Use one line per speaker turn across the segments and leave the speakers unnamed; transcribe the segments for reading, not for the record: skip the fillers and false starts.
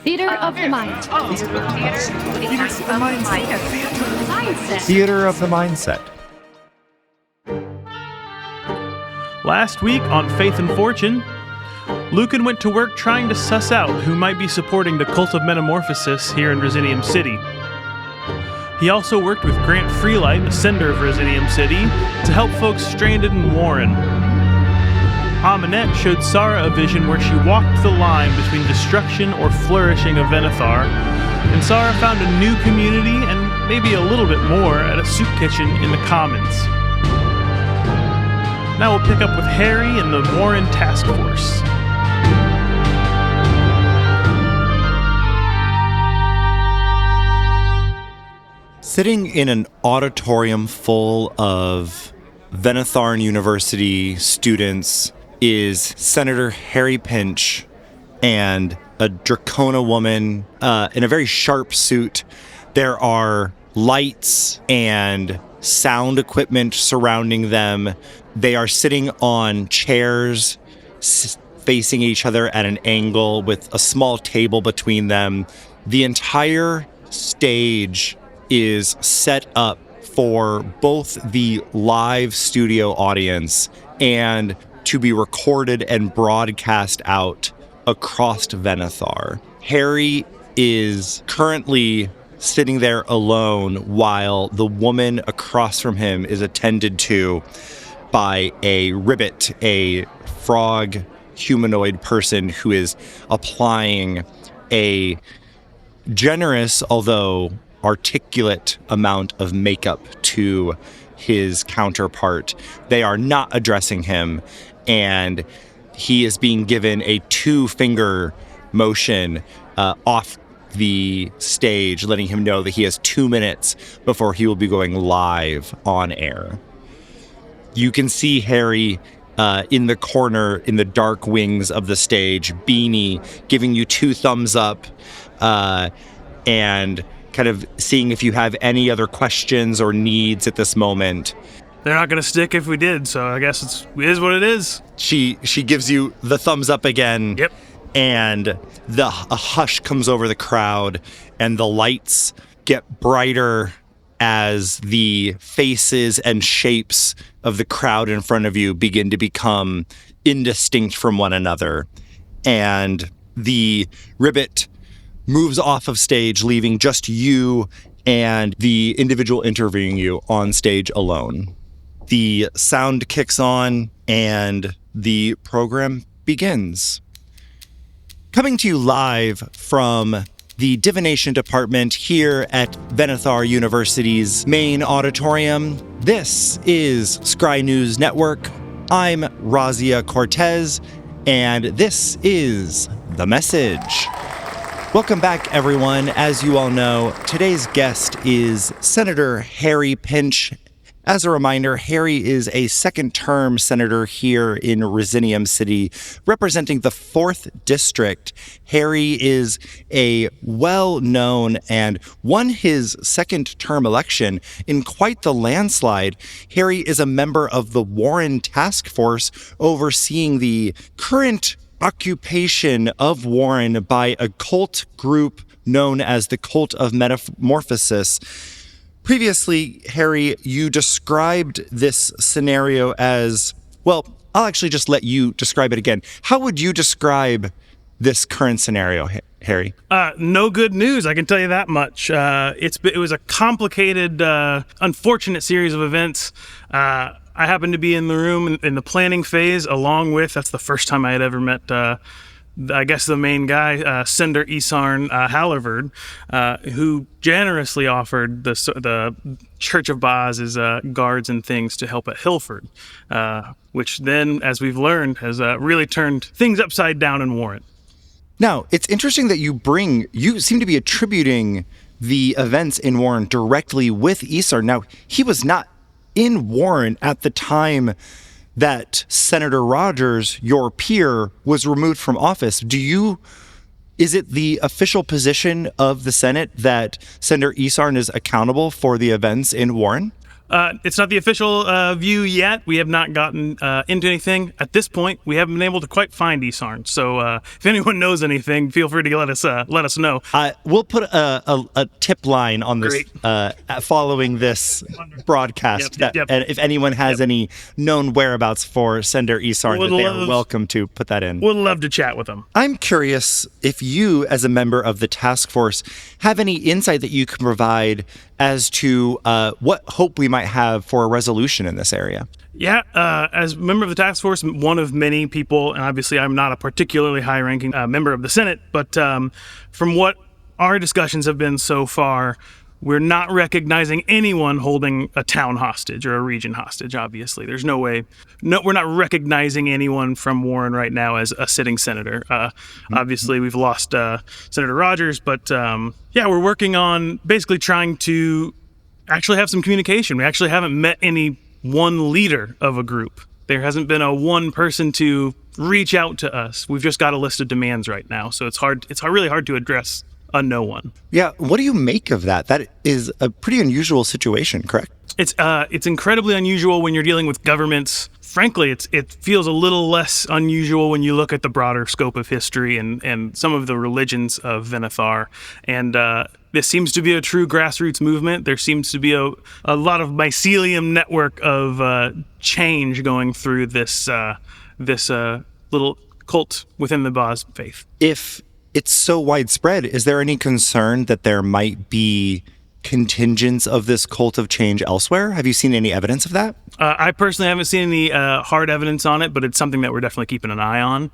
Theater of the Mind.
Theater of the Mindset.
Last week on Faith and Fortune, Luken went to work trying to suss out who might be supporting the cult of metamorphosis here in Resinium City. He also worked with Grant Freelight, the sender of Resinium City, to help folks stranded in Warren. Aminette showed Sahra a vision where she walked the line between destruction or flourishing of Venethar, and Sahra found a new community and maybe a little bit more at a soup kitchen in the Commons. Now we'll pick up with Herry and the Warren task force.
Sitting in an auditorium full of Venetharn University students is Senator Herry Pinch and a Dracona woman in a very sharp suit. There are lights and sound equipment surrounding them. They are sitting on chairs facing each other at an angle with a small table between them. The entire stage is set up for both the live studio audience and to be recorded and broadcast out across Venethar. Herry is currently sitting there alone while the woman across from him is attended to by a ribbit, a frog humanoid person who is applying a generous, although articulate amount of makeup to his counterpart. They are not addressing him, and he is being given a 2-finger motion off the stage, letting him know that he has 2 minutes before he will be going live on air. You can see Herry in the corner, in the dark wings of the stage, Beanie giving you 2 thumbs up, and kind of seeing if you have any other questions or needs at this moment.
They're not going to stick if we did, so I guess it is what it is.
She gives you the thumbs up again.
Yep.
And a hush comes over the crowd, and the lights get brighter as the faces and shapes of the crowd in front of you begin to become indistinct from one another. And the ribbit moves off of stage, leaving just you and the individual interviewing you on stage alone. The sound kicks on and the program begins. Coming to you live from the Divination Department here at Venethar University's main auditorium, this is Scry News Network. I'm Razia Cortez, and this is The Message. Welcome back, everyone. As you all know, today's guest is Senator Herry Pinch. As a reminder, Herry is a second-term senator here in Resinium City, representing the 4th District. Herry is a well-known and won his second-term election in quite the landslide. Herry is a member of the Warren Task Force overseeing the current occupation of Warren by a cult group known as the Cult of Metamorphosis. Previously, Herry, you described this scenario as, well, I'll actually just let you describe it again. How would you describe this current scenario, Herry?
No good news, I can tell you that much. It was a complicated, unfortunate series of events. I happened to be in the room in the planning phase, along with, that's the first time I had ever met, I guess the main guy, Sender Isarn Hallervard, who generously offered the Church of Baaz's guards and things to help at Hilford, which then, as we've learned, has really turned things upside down in Warren.
Now, it's interesting that you seem to be attributing the events in Warren directly with Isarn. Now, he was not in Warren at the time that Senator Rogers, your peer, was removed from office. Is it the official position of the Senate that Senator Isarn is accountable for the events in Warren?
It's not the official view yet. We have not gotten into anything. At this point, we haven't been able to quite find Isarn. So if anyone knows anything, feel free to let us know.
We'll put a tip line on this following this broadcast.
Yep.
And if anyone has any known whereabouts for Sender Isarn, that they are welcome to put that in.
We'd love to chat with them.
I'm curious if you, as a member of the task force, have any insight that you can provide as to what hope we might have for a resolution in this area.
Yeah, as a member of the task force, one of many people, and obviously I'm not a particularly high-ranking member of the Senate, but from what our discussions have been so far, we're not recognizing anyone holding a town hostage or a region hostage, obviously. There's no way. No, we're not recognizing anyone from Warren right now as a sitting senator. Obviously, we've lost Senator Rogers, but we're working on basically trying to actually have some communication. We actually haven't met any one leader of a group. There hasn't been a one person to reach out to us. We've just got a list of demands right now, so it's hard. It's really hard to address a no one.
Yeah, what do you make of that? That is a pretty unusual situation, correct?
It's incredibly unusual when you're dealing with governments. Frankly, it feels a little less unusual when you look at the broader scope of history and some of the religions of Venethar. And this seems to be a true grassroots movement. There seems to be a lot of mycelium network of change going through this little cult within the Baaz faith.
If it's so widespread, is there any concern that there might be contingents of this cult of change elsewhere? Have you seen any evidence of that?
I personally haven't seen any hard evidence on it, but it's something that we're definitely keeping an eye on.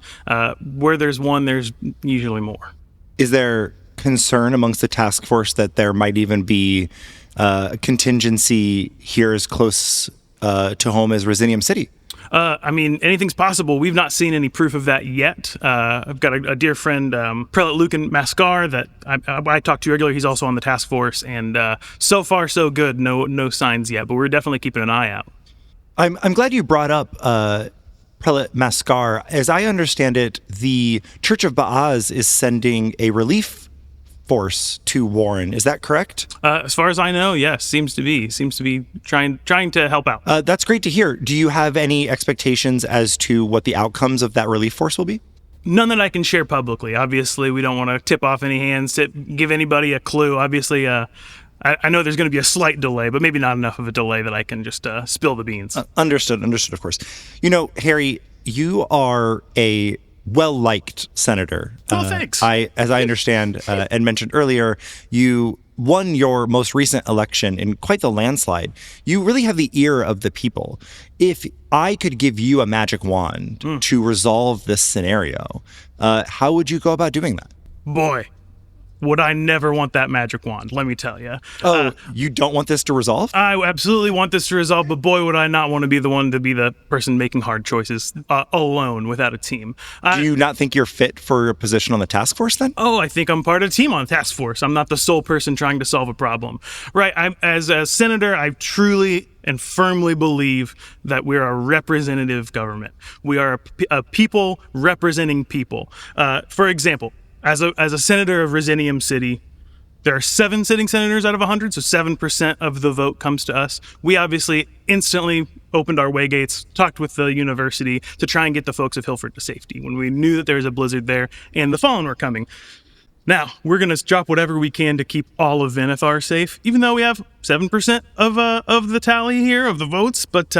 Where there's one, there's usually more.
Is there concern amongst the task force that there might even be a contingency here as close to home as Resinium City?
Anything's possible. We've not seen any proof of that yet. I've got a dear friend, Prelate Luken Mascar, that I talk to regularly. He's also on the task force, and so far so good. No signs yet, but we're definitely keeping an eye out.
I'm glad you brought up Prelate Mascar. As I understand it, the Church of Baaz is sending a relief force to Warren. Is that correct?
As far as I know, yes. Seems to be trying to help out.
That's great to hear. Do you have any expectations as to what the outcomes of that relief force will be?
None that I can share publicly. Obviously, we don't want to tip off any hands, to give anybody a clue. Obviously, I know there's going to be a slight delay, but maybe not enough of a delay that I can just spill the beans.
Understood, of course. You know, Herry, you are a well-liked senator.
Oh, thanks.
As I understand and mentioned earlier, you won your most recent election in quite the landslide. You really have the ear of the people. If I could give you a magic wand to resolve this scenario, how would you go about doing that?
Boy, would I never want that magic wand, let me tell you.
Oh, you don't want this to resolve?
I absolutely want this to resolve, but boy, would I not want to be the one to be the person making hard choices alone without a team.
Do you not think you're fit for a position on the task force then?
Oh, I think I'm part of a team on the task force. I'm not the sole person trying to solve a problem. Right, as a senator, I truly and firmly believe that we're a representative government. We are a people representing people. For example, as a senator of Resinium City, there are 7 sitting senators out of 100, so 7% of the vote comes to us. We obviously instantly opened our way gates, talked with the university to try and get the folks of Hilford to safety when we knew that there was a blizzard there and the Fallen were coming. Now, we're going to drop whatever we can to keep all of Venethar safe, even though we have 7% of the tally here, of the votes, but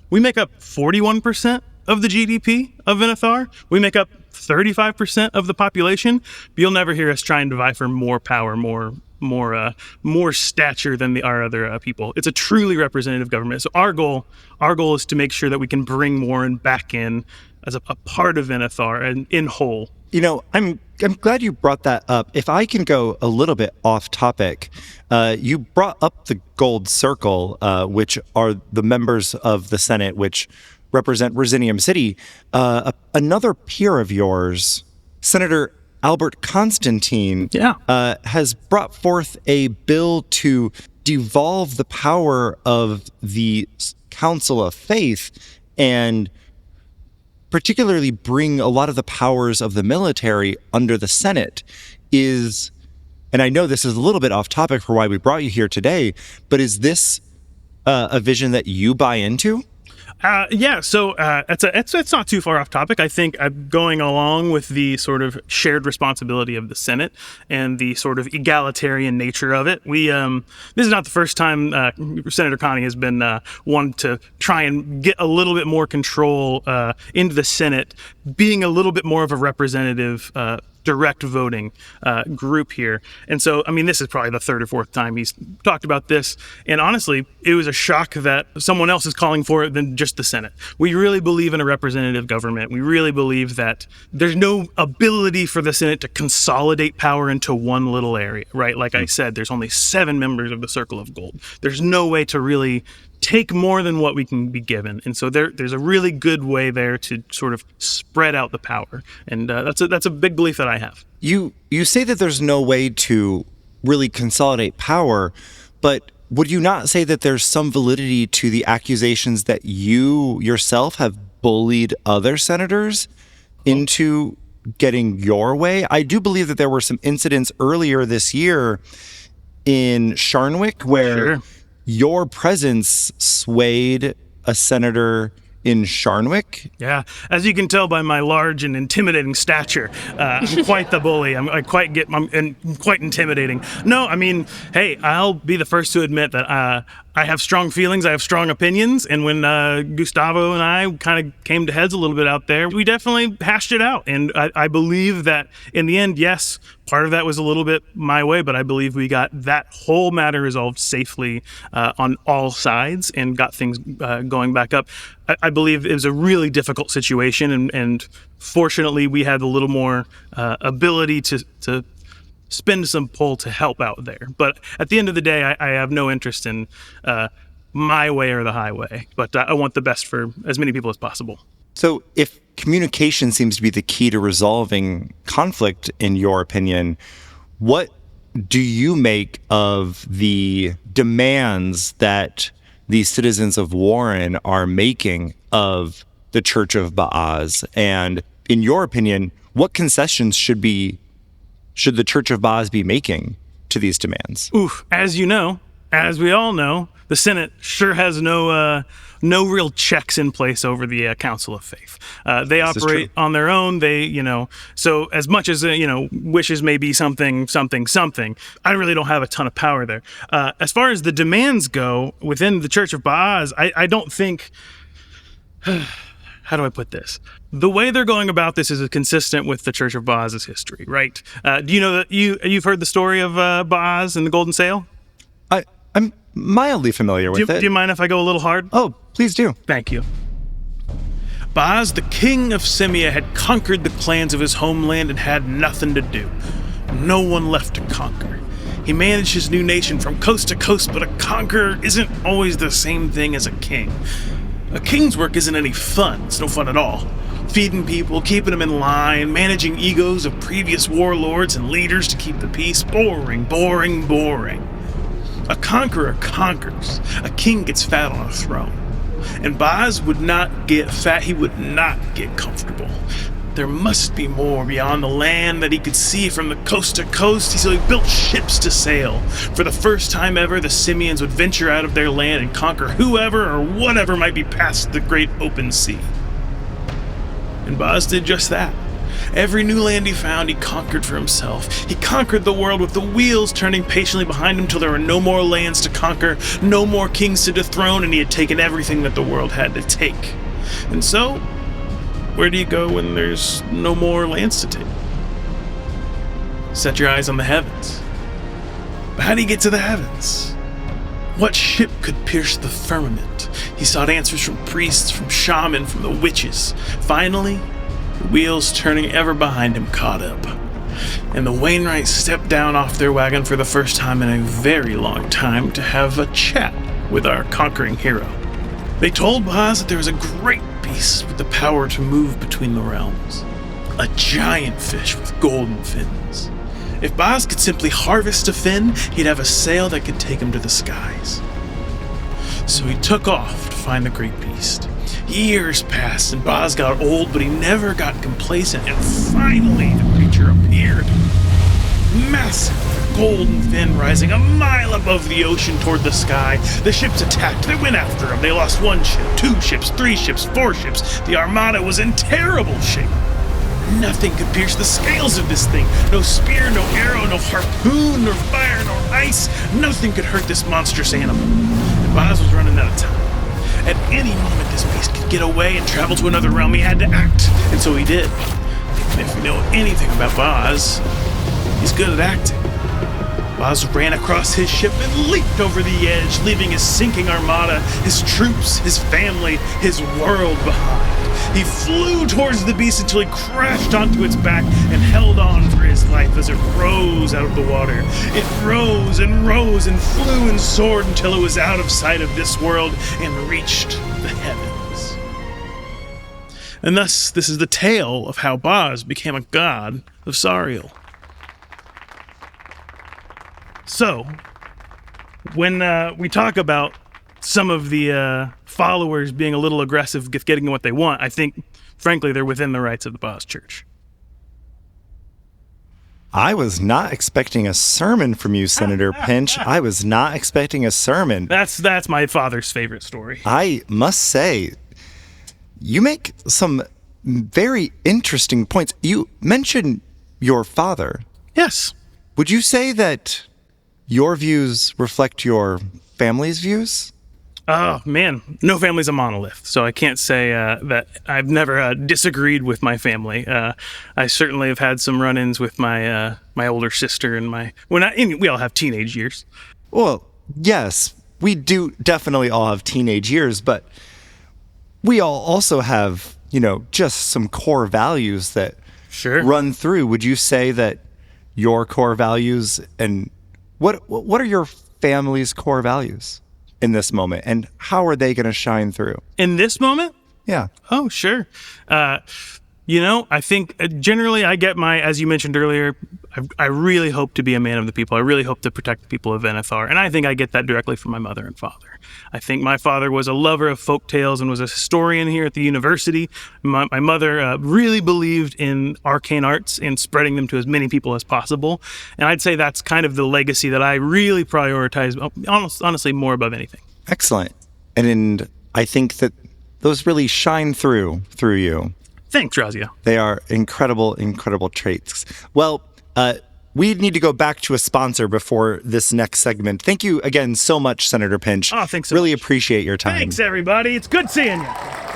we make up 41% of the GDP of Venethar. We make up 35% of the population. But you'll never hear us trying to vie for more power, more stature than our other people. It's a truly representative government. So our goal is to make sure that we can bring Warren back in as a part of Venethar and in whole.
You know, I'm glad you brought that up. If I can go a little bit off topic, you brought up the Gold Circle, which are the members of the Senate, which represent Resinium City. Another peer of yours, Senator Albert Constantine, has brought forth a bill to devolve the power of the Council of Faith and particularly bring a lot of the powers of the military under the Senate. And I know this is a little bit off topic for why we brought you here today, but is this a vision that you buy into?
It's not too far off topic. I think I'm going along with the sort of shared responsibility of the Senate and the sort of egalitarian nature of it. This is not the first time Senator Connie has been one to try and get a little bit more control into the Senate, being a little bit more of a representative direct voting group here. And so, I mean, this is probably the third or fourth time he's talked about this. And honestly, it was a shock that someone else is calling for it than just the Senate. We really believe in a representative government. We really believe that there's no ability for the Senate to consolidate power into one little area, right? Like I said, there's only 7 members of the Circle of Gold. There's no way to really take more than what we can be given. And so there's a really good way there to sort of spread out the power. And that's a big belief that I have.
You say that there's no way to really consolidate power, but would you not say that there's some validity to the accusations that you yourself have bullied other senators into getting your way? I do believe that there were some incidents earlier this year in Sharnwick where your presence swayed a senator in Sharnwick.
Yeah, as you can tell by my large and intimidating stature, I'm quite the bully. I'm quite intimidating. No, I mean, hey, I'll be the first to admit that I have strong feelings, I have strong opinions, and when Gustavo and I kind of came to heads a little bit out there, we definitely hashed it out. And I believe that in the end, yes, part of that was a little bit my way, but I believe we got that whole matter resolved safely on all sides and got things going back up. I believe it was a really difficult situation, and fortunately we had a little more ability to spend some pull to help out there. But at the end of the day, I have no interest in my way or the highway, but I want the best for as many people as possible.
So if communication seems to be the key to resolving conflict, in your opinion, what do you make of the demands that the citizens of Warren are making of the Church of Baaz? And in your opinion, what concessions should the Church of Baaz be making to these demands?
As you know, as we all know, the Senate sure has no real checks in place over the Council of Faith. They operate on their own. So as much as, wishes may be something, I really don't have a ton of power there. As far as the demands go within the Church of Baaz, I don't think, how do I put this? The way they're going about this is consistent with the Church of Baaz's history, right? Do you know that you've heard the story of Baaz and the Golden Sail?
I'm mildly familiar with it.
Do you mind if I go a little hard?
Oh, please do.
Thank you. Baaz, the king of Simia, had conquered the clans of his homeland and had nothing to do. No one left to conquer. He managed his new nation from coast to coast, but a conqueror isn't always the same thing as a king. A king's work isn't any fun. It's no fun at all. Feeding people, keeping them in line, managing egos of previous warlords and leaders to keep the peace. Boring, boring, boring. A conqueror conquers. A king gets fat on a throne. And Baaz would not get fat. He would not get comfortable. There must be more beyond the land that he could see from the coast to coast. So he built ships to sail. For the first time ever, the Simians would venture out of their land and conquer whoever or whatever might be past the great open sea. And Baaz did just that. Every new land he found, he conquered for himself. He conquered the world with the wheels turning patiently behind him till there were no more lands to conquer, no more kings to dethrone, and he had taken everything that the world had to take. And so, where do you go when there's no more lands to take? Set your eyes on the heavens. But how do you get to the heavens? What ship could pierce the firmament? He sought answers from priests, from shamans, from the witches. Finally, the wheels turning ever behind him caught up, and the Wainwrights stepped down off their wagon for the first time in a very long time to have a chat with our conquering hero. They told Baaz that there was a great beast with the power to move between the realms, a giant fish with golden fins. If Baaz could simply harvest a fin, he'd have a sail that could take him to the skies. So he took off to find the great beast. Years passed and Baaz got old, but he never got complacent, and finally the creature appeared. Massive, golden fin rising a mile above the ocean toward the sky. The ships attacked. They went after him. They lost 1 ship, 2 ships, 3 ships, 4 ships. The armada was in terrible shape. Nothing could pierce the scales of this thing. No spear, no arrow, no harpoon, nor fire, nor ice. Nothing could hurt this monstrous animal. And Baaz was running out of time. At any moment, this beast could get away and travel to another realm. He had to act, and so he did. And if you know anything about Baaz, he's good at acting. Baaz ran across his ship and leaped over the edge, leaving his sinking armada, his troops, his family, his world behind. He flew towards the beast until he crashed onto its back and held on for his life as it rose out of the water. It rose and flew and soared until it was out of sight of this world and reached the heavens. And thus, this is the tale of how Baaz became a god of Sariel. So, when we talk about some of the followers being a little aggressive with getting what they want, I think, frankly, they're within the rights of the Baaz Church.
I was not expecting a sermon from you, Senator Pinch. I was not expecting a sermon.
That's my father's favorite story.
I must say, you make some very interesting points. You mentioned your father.
Yes.
Would you say that your views reflect your family's views?
Oh, man. No family's a monolith, so I can't say that I've never disagreed with my family. I certainly have had some run-ins with my older sister and we all have teenage years.
Well, yes, we do definitely all have teenage years, but we all also have, just some core values that run through. Would you say that your core values and what are your family's core values in this moment, and how are they going to shine through?
In this moment?
Yeah.
Oh, sure. I think generally I get as you mentioned earlier, I really hope to be a man of the people. I really hope to protect the people of Venethar, and I think I get that directly from my mother and father. I think my father was a lover of folk tales and was a historian here at the university. My mother really believed in arcane arts and spreading them to as many people as possible, and I'd say that's kind of the legacy that I really prioritize, honestly, more above anything.
Excellent. And I think that those really shine through you.
Thanks, Razia.
They are incredible traits. Well, we need to go back to a sponsor before this next segment. Thank you again so much, Senator Pinch.
Oh, thanks so
really
much.
Appreciate your time.
Thanks, everybody. It's good seeing you.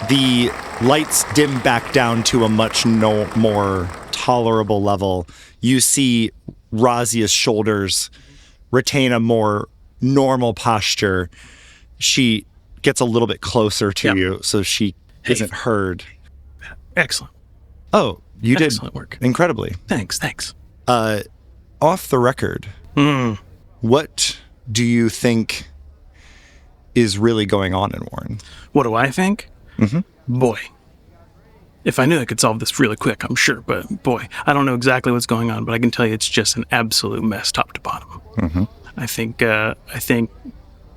The lights dim back down to a much more tolerable level. You see Razia's shoulders retain a more normal posture. She gets a little bit closer to you so she isn't heard.
Excellent.
Oh, you did
excellent work.
Incredibly.
Thanks.
Off the record, what do you think is really going on in Warren?
What do I think?
Mm-hmm.
Boy, if I knew I could solve this really quick, I'm sure. But boy, I don't know exactly what's going on, but I can tell you it's just an absolute mess, top to bottom.
Mm-hmm.
I think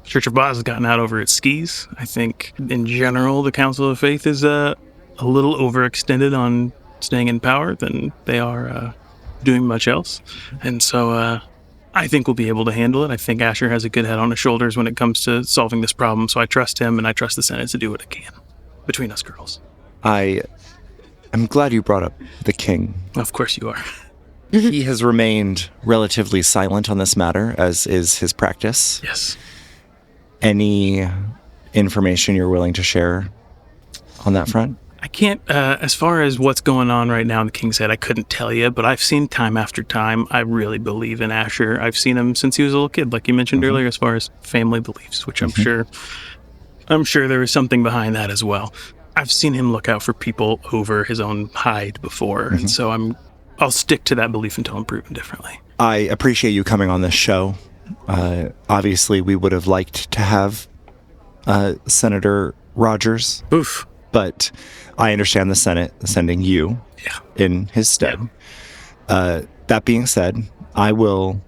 Church of Baaz has gotten out over its skis. I think, in general, the Council of Faith is a little overextended on staying in power than they are doing much else. And so I think we'll be able to handle it. I think Asher has a good head on his shoulders when it comes to solving this problem, so I trust him and I trust the Senate to do what it can between us girls.
I'm glad you brought up the king.
Of course you are.
He has remained relatively silent on this matter, as is his practice.
Yes.
Any information you're willing to share on that front?
I can't, as far as what's going on right now in the King's Head, I couldn't tell you, but I've seen time after time. I really believe in Asher. I've seen him since he was a little kid, like you mentioned earlier, as far as family beliefs, which I'm sure there is something behind that as well. I've seen him look out for people over his own hide before, and so I'll stick to that belief until I'm proven differently.
I appreciate you coming on this show. Obviously, we would have liked to have Senator Rogers.
Oof.
But I understand the Senate sending you in his stead. Yeah. That being said, I will,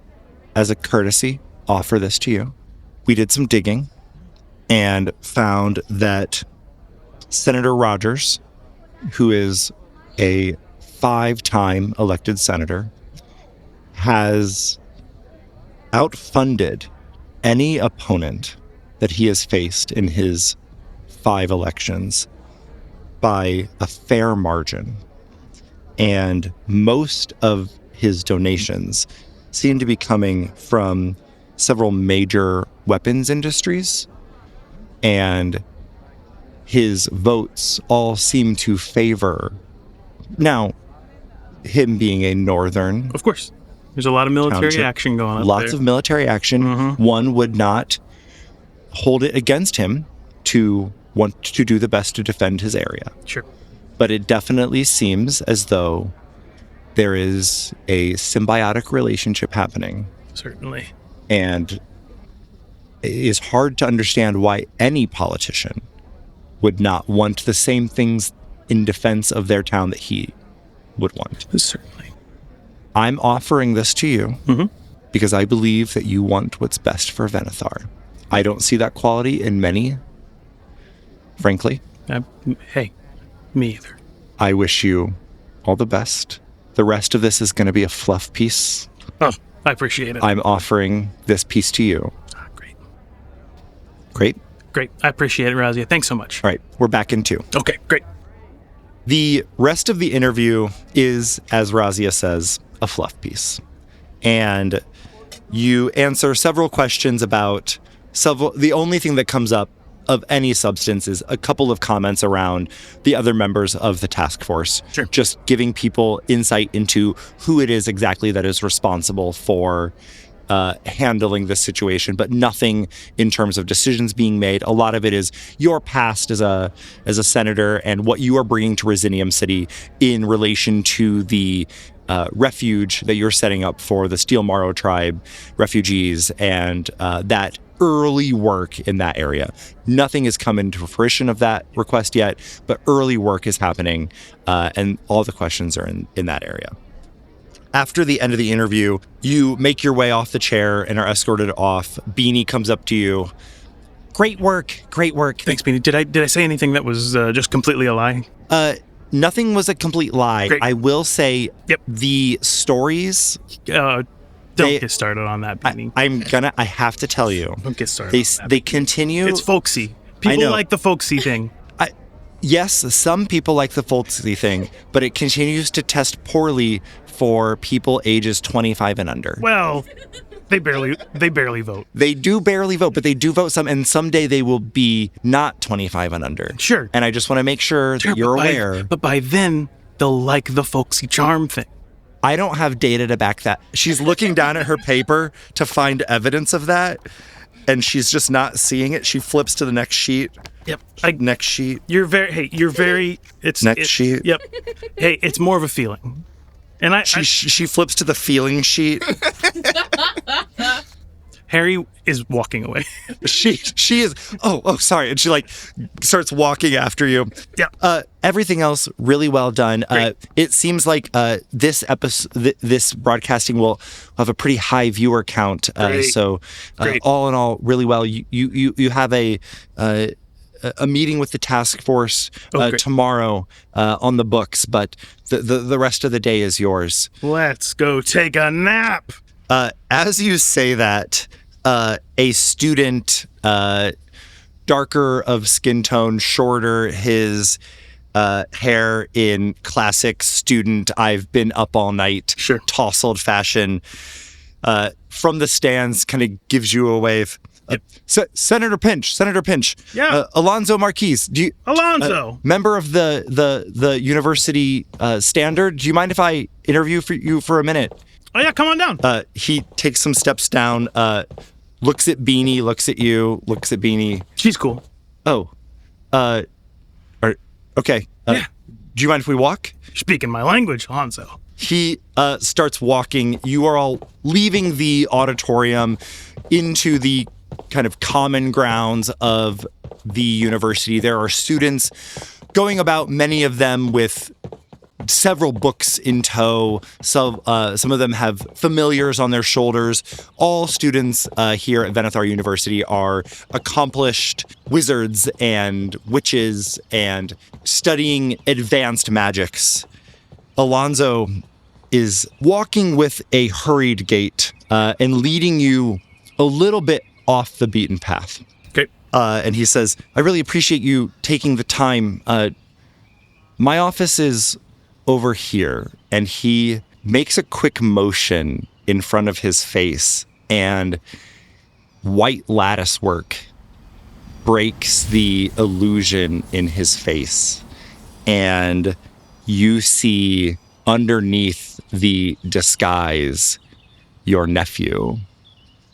as a courtesy, offer this to you. We did some digging and found that Senator Rogers, who is a 5-time elected senator, has outfunded any opponent that he has faced in his 5 elections by a fair margin. And most of his donations seem to be coming from several major weapons industries, and his votes all seem to favor, now, him being a northern.
Of course. There's a lot of military
township,
action going on.
Lots of military action. One would not hold it against him to want to do the best to defend his area.
Sure.
But it definitely seems as though there is a symbiotic relationship happening.
Certainly.
And it is hard to understand why any politician would not want the same things in defense of their town that he would want.
Certainly.
I'm offering this to you because I believe that you want what's best for Venethar. I don't see that quality in many, frankly.
Hey, me either.
I wish you all the best. The rest of this is going to be a fluff piece.
Oh, I appreciate it.
I'm offering this piece to you.
Great.
Great?
Great. I appreciate it, Razia. Thanks so much.
All right, we're back in 2.
Okay, great.
The rest of the interview is, as Razia says, a fluff piece. And you answer several questions about the only thing that comes up of any substance is a couple of comments around the other members of the task force.
Sure.
Just giving people insight into who it is exactly that is responsible for handling this situation, but nothing in terms of decisions being made. A lot of it is your past as a senator and what you are bringing to Resinium City in relation to the refuge that you're setting up for the Steel Morrow tribe refugees and that early work in that area. Nothing has come into fruition of that request yet, but early work is happening, and all the questions are in that area. After the end of the interview, you make your way off the chair and are escorted off. Beanie comes up to you. Great work. Great work.
Thanks, Beanie. Did I say anything that was just completely a lie?
Nothing was a complete lie.
Great.
I will say the stories...
Don't get started on that, Beanie.
I have to tell you.
Don't get started on that.
They continue...
It's folksy. People like the folksy thing.
Yes, some people like the folksy thing, but it continues to test poorly for people ages 25 and under.
Well, they barely vote.
They do barely vote, but they do vote some, and someday they will be not 25 and under.
Sure.
And I just want to make sure that you're aware.
But by then, they'll like the folksy charm thing.
I don't have data to back that. She's looking down at her paper to find evidence of that, and she's just not seeing it. She flips to the next sheet.
Yep.
Next sheet.
Next
sheet.
Yep. Hey, it's more of a feeling. And
she flips to the feeling sheet.
Harry is walking away.
She is. Oh, sorry. And she starts walking after you.
Yeah.
Everything else really well done. It seems like this episode, this broadcasting will have a pretty high viewer count. So all in all, really well. You have a meeting with the task force tomorrow on the books, but the rest of the day is yours.
Let's go take a nap.
As you say that, a student, darker of skin tone, shorter, his hair in classic student, I've been up all night, tousled fashion, from the stands kind of gives you a wave. Senator Pinch.
Yeah.
Alonso Marquis.
Alonso.
Member of the university standard. Do you mind if I interview you for a minute?
Oh yeah, come on down.
He takes some steps down, looks at Beanie, looks at you, looks at Beanie.
She's cool.
Oh. Okay.
Yeah.
Do you mind if we walk?
Speaking my language, Alonso.
He starts walking. You are all leaving the auditorium into the kind of common grounds of the university. There are students going about, many of them with several books in tow. Some of them have familiars on their shoulders. All students here at Venethar University are accomplished wizards and witches and studying advanced magics. Alonso is walking with a hurried gait and leading you a little bit off the beaten path.
Okay.
And he says, I really appreciate you taking the time. My office is over here. And he makes a quick motion in front of his face, and white lattice work breaks the illusion in his face. And you see underneath the disguise your nephew,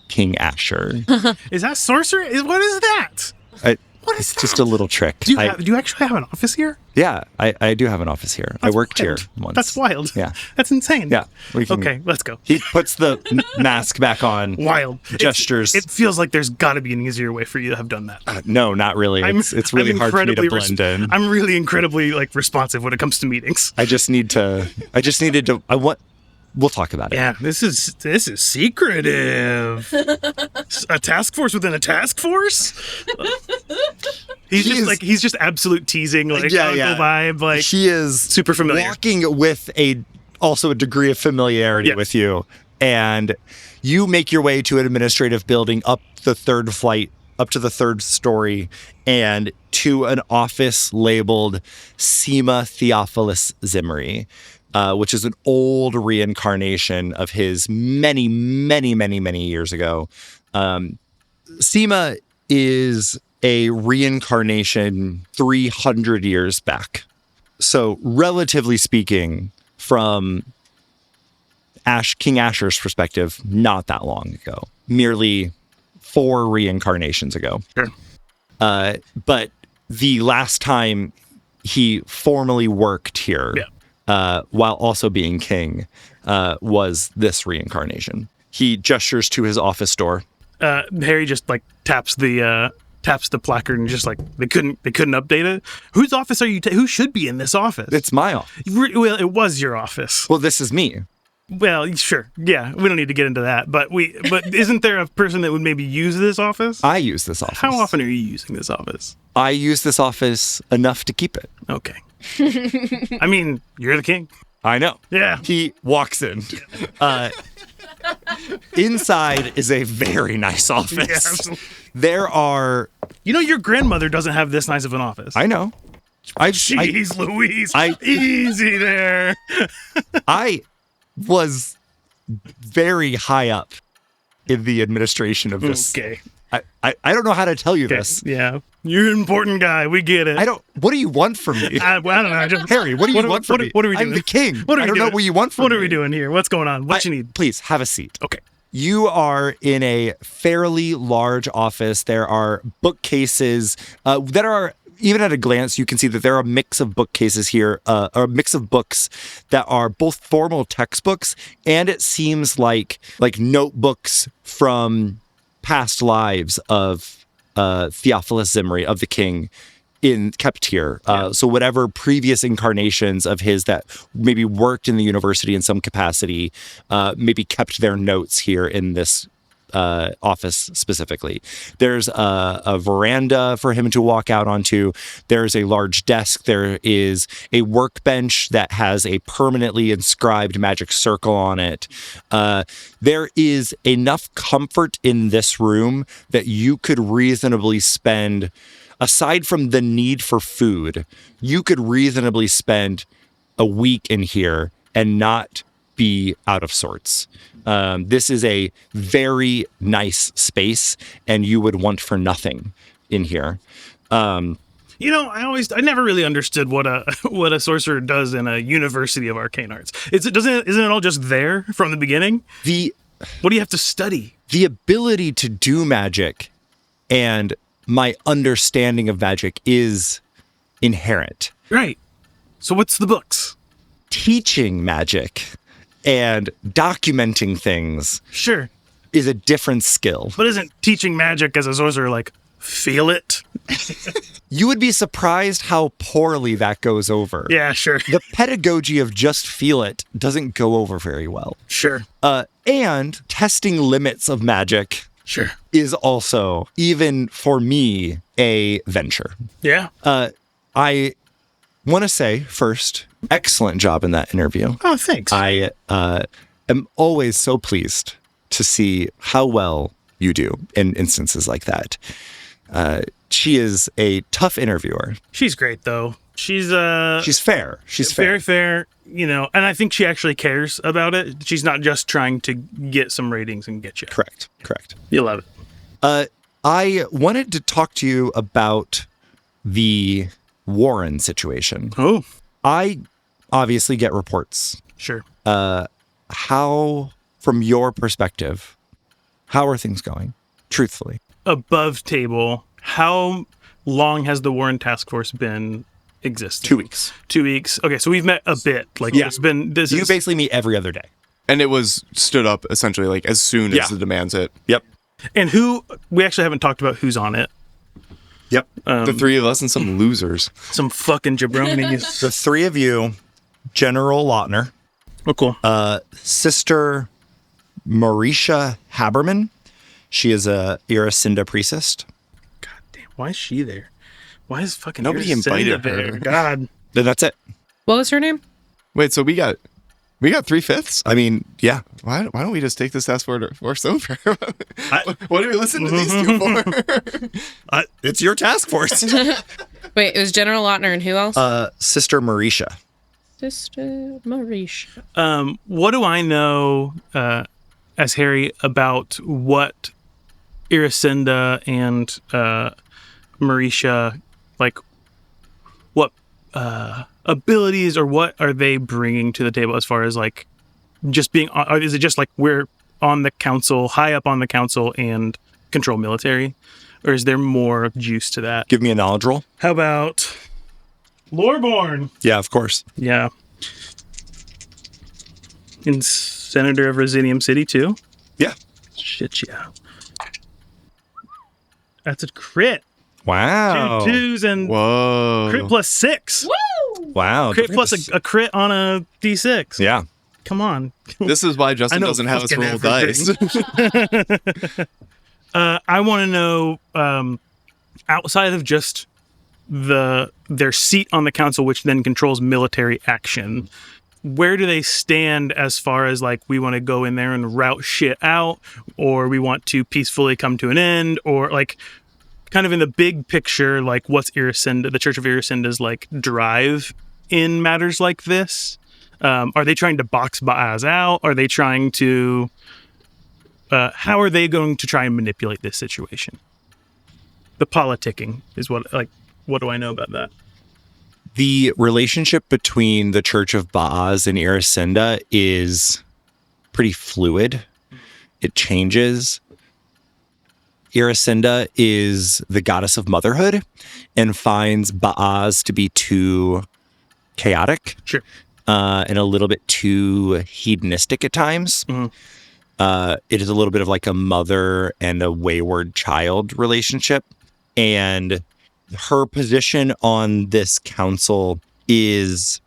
King Asher.
Is that sorcerer? What is that? What is
it's
that?
just a little trick.
Do you actually have an office here?
Yeah, I do have an office here. I worked here once.
That's wild.
Yeah.
That's insane.
Yeah.
Okay, let's go.
He puts the mask back on.
Wild.
Gestures.
It feels like there's got to be an easier way for you to have done that.
No, not really. It's really hard for me to blend in.
I'm really incredibly responsive when it comes to meetings.
We'll talk about it.
Yeah, this is secretive. A task force within a task force. He's just absolute teasing, uncle vibe.
He is
super familiar,
walking with also a degree of familiarity with you, and you make your way to an administrative building up the third flight, up to the third story, and to an office labeled Sema Theophilus Zimri. Which is an old reincarnation of his many, many, many, many years ago. Sema is a reincarnation 300 years back. So relatively speaking, from King Asher's perspective, not that long ago. Merely 4 reincarnations ago.
Sure.
But the last time he formally worked here... Yeah. While also being king, was this reincarnation. He gestures to his office door.
Herry just taps the placard and just they couldn't update it. Whose office are you? Who should be in this office?
It's my office.
Well, it was your office.
Well, this is me.
Well, sure. Yeah, we don't need to get into that. But isn't there a person that would maybe use this office?
I use this office.
How often are you using this office?
I use this office enough to keep it.
Okay. I mean, you're the king.
I know.
Yeah.
He walks in. Inside is a very nice office. Yeah, absolutely. There are...
your grandmother doesn't have this nice of an office.
I know.
Jeez Louise. Easy there.
I was very high up in the administration of this.
Okay.
I don't know how to tell you this.
Yeah. You're an important guy. We get it.
What do you want from me?
I don't know.
Harry, what do you want from me?
What are we doing?
I'm the king.
I don't know
what you want from me.
What are we doing here? What's going on? What you need?
Please, have a seat.
Okay.
You are in a fairly large office. There are bookcases that are... Even at a glance, you can see that there are a mix of bookcases here, or a mix of books that are both formal textbooks, and it seems like notebooks from past lives of Theophilus Zimri, of the king, kept here. So whatever previous incarnations of his that maybe worked in the university in some capacity, maybe kept their notes here in this office specifically. There's a veranda for him to walk out onto. There's a large desk. There is a workbench that has a permanently inscribed magic circle on it. There is enough comfort in this room that you could reasonably spend, aside from the need for food, you could reasonably spend a week in here and not be out of sorts. This is a very nice space, and you would want for nothing in here.
I never really understood what a sorcerer does in a university of arcane arts. Isn't it all just there from the beginning? What do you have to study?
The ability to do magic and my understanding of magic is inherent.
Right. So what's the books?
Teaching magic and documenting things is a different skill.
But isn't teaching magic as a sorcerer feel it?
You would be surprised how poorly that goes over.
Yeah, sure.
The pedagogy of just feel it doesn't go over very well.
Sure.
And testing limits of magic is also, even for me, a venture.
Yeah.
I want to say first, excellent job in that interview.
Oh, thanks.
I am always so pleased to see how well you do in instances like that. She is a tough interviewer.
She's great, though. She's
fair. She's fair.
Very fair, and I think she actually cares about it. She's not just trying to get some ratings and get you.
Correct.
You'll love it.
I wanted to talk to you about the Warren situation.
Oh.
I obviously get reports.
Sure.
How, from your perspective, how are things going? Truthfully.
Above table, how long has the Warren Task Force been existing?
2 weeks.
2 weeks. Okay, so we've met a bit. You
basically meet every other day.
And it was stood up essentially like as soon as the demands hit.
Yep.
And we actually haven't talked about who's on it.
Yep.
The three of us and some losers.
Some fucking jabronis.
The three of you, General Lautner.
Oh, cool.
Sister Marisha Haberman. She is a Iracinda priestess.
God damn, why is she there? Why is fucking
nobody
Iracinda
invited
there?
her?
God.
Then that's it.
What was her name?
Wait, so we got 3/5?
I mean, yeah.
Why don't we just take this task force over? What do we listen to these two for?
It's your task force.
Wait, it was General Lautner and who else?
Sister Marisha.
Sister Marisha.
What do I know as Herry about what Iracinda and Marisha, like, what abilities or what are they bringing to the table as far as like just being? Is it just like we're on the council, high up on the council, and control military, or is there more juice to that?
Give me a knowledge roll.
How about Loreborn?
Yeah, of course.
Yeah. And Senator of Resinium City, too?
Yeah.
Shit, yeah. That's a crit.
Wow.
2 twos and
Whoa.
crit plus 6.
Woo!
Wow.
Crit plus a crit on a d6.
Yeah.
Come on.
This is why Justin doesn't have us roll dice.
I want to know, outside of just their seat on the council, which then controls military action, where do they stand as far as like we want to go in there and route shit out, or we want to peacefully come to an end, or like kind of in the big picture, like what's Iracinda, the Church of Iracinda's like drive in matters like this? Are they trying to box Baaz out? Are they trying to how are they going to try and manipulate this situation? The politicking is what do I know about that?
The relationship between the Church of Baaz and Iracinda is pretty fluid. It changes. Iracinda is the goddess of motherhood and finds Baaz to be too chaotic.
Sure.
And a little bit too hedonistic at times.
Mm-hmm.
It is a little bit of like a mother and a wayward child relationship. And her position on this council is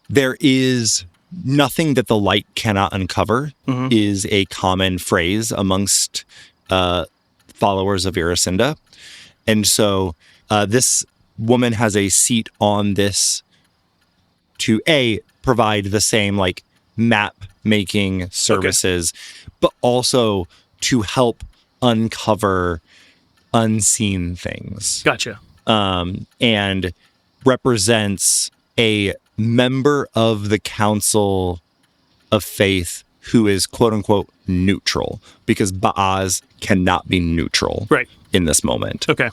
there is nothing that the light cannot uncover, is a common phrase amongst followers of Iracinda. And so this woman has a seat on this to provide the same like map making services, but also to help uncover unseen things.
Gotcha.
And represents a member of the Council of Faith who is quote unquote neutral, because Baaz cannot be neutral in this moment.
Okay.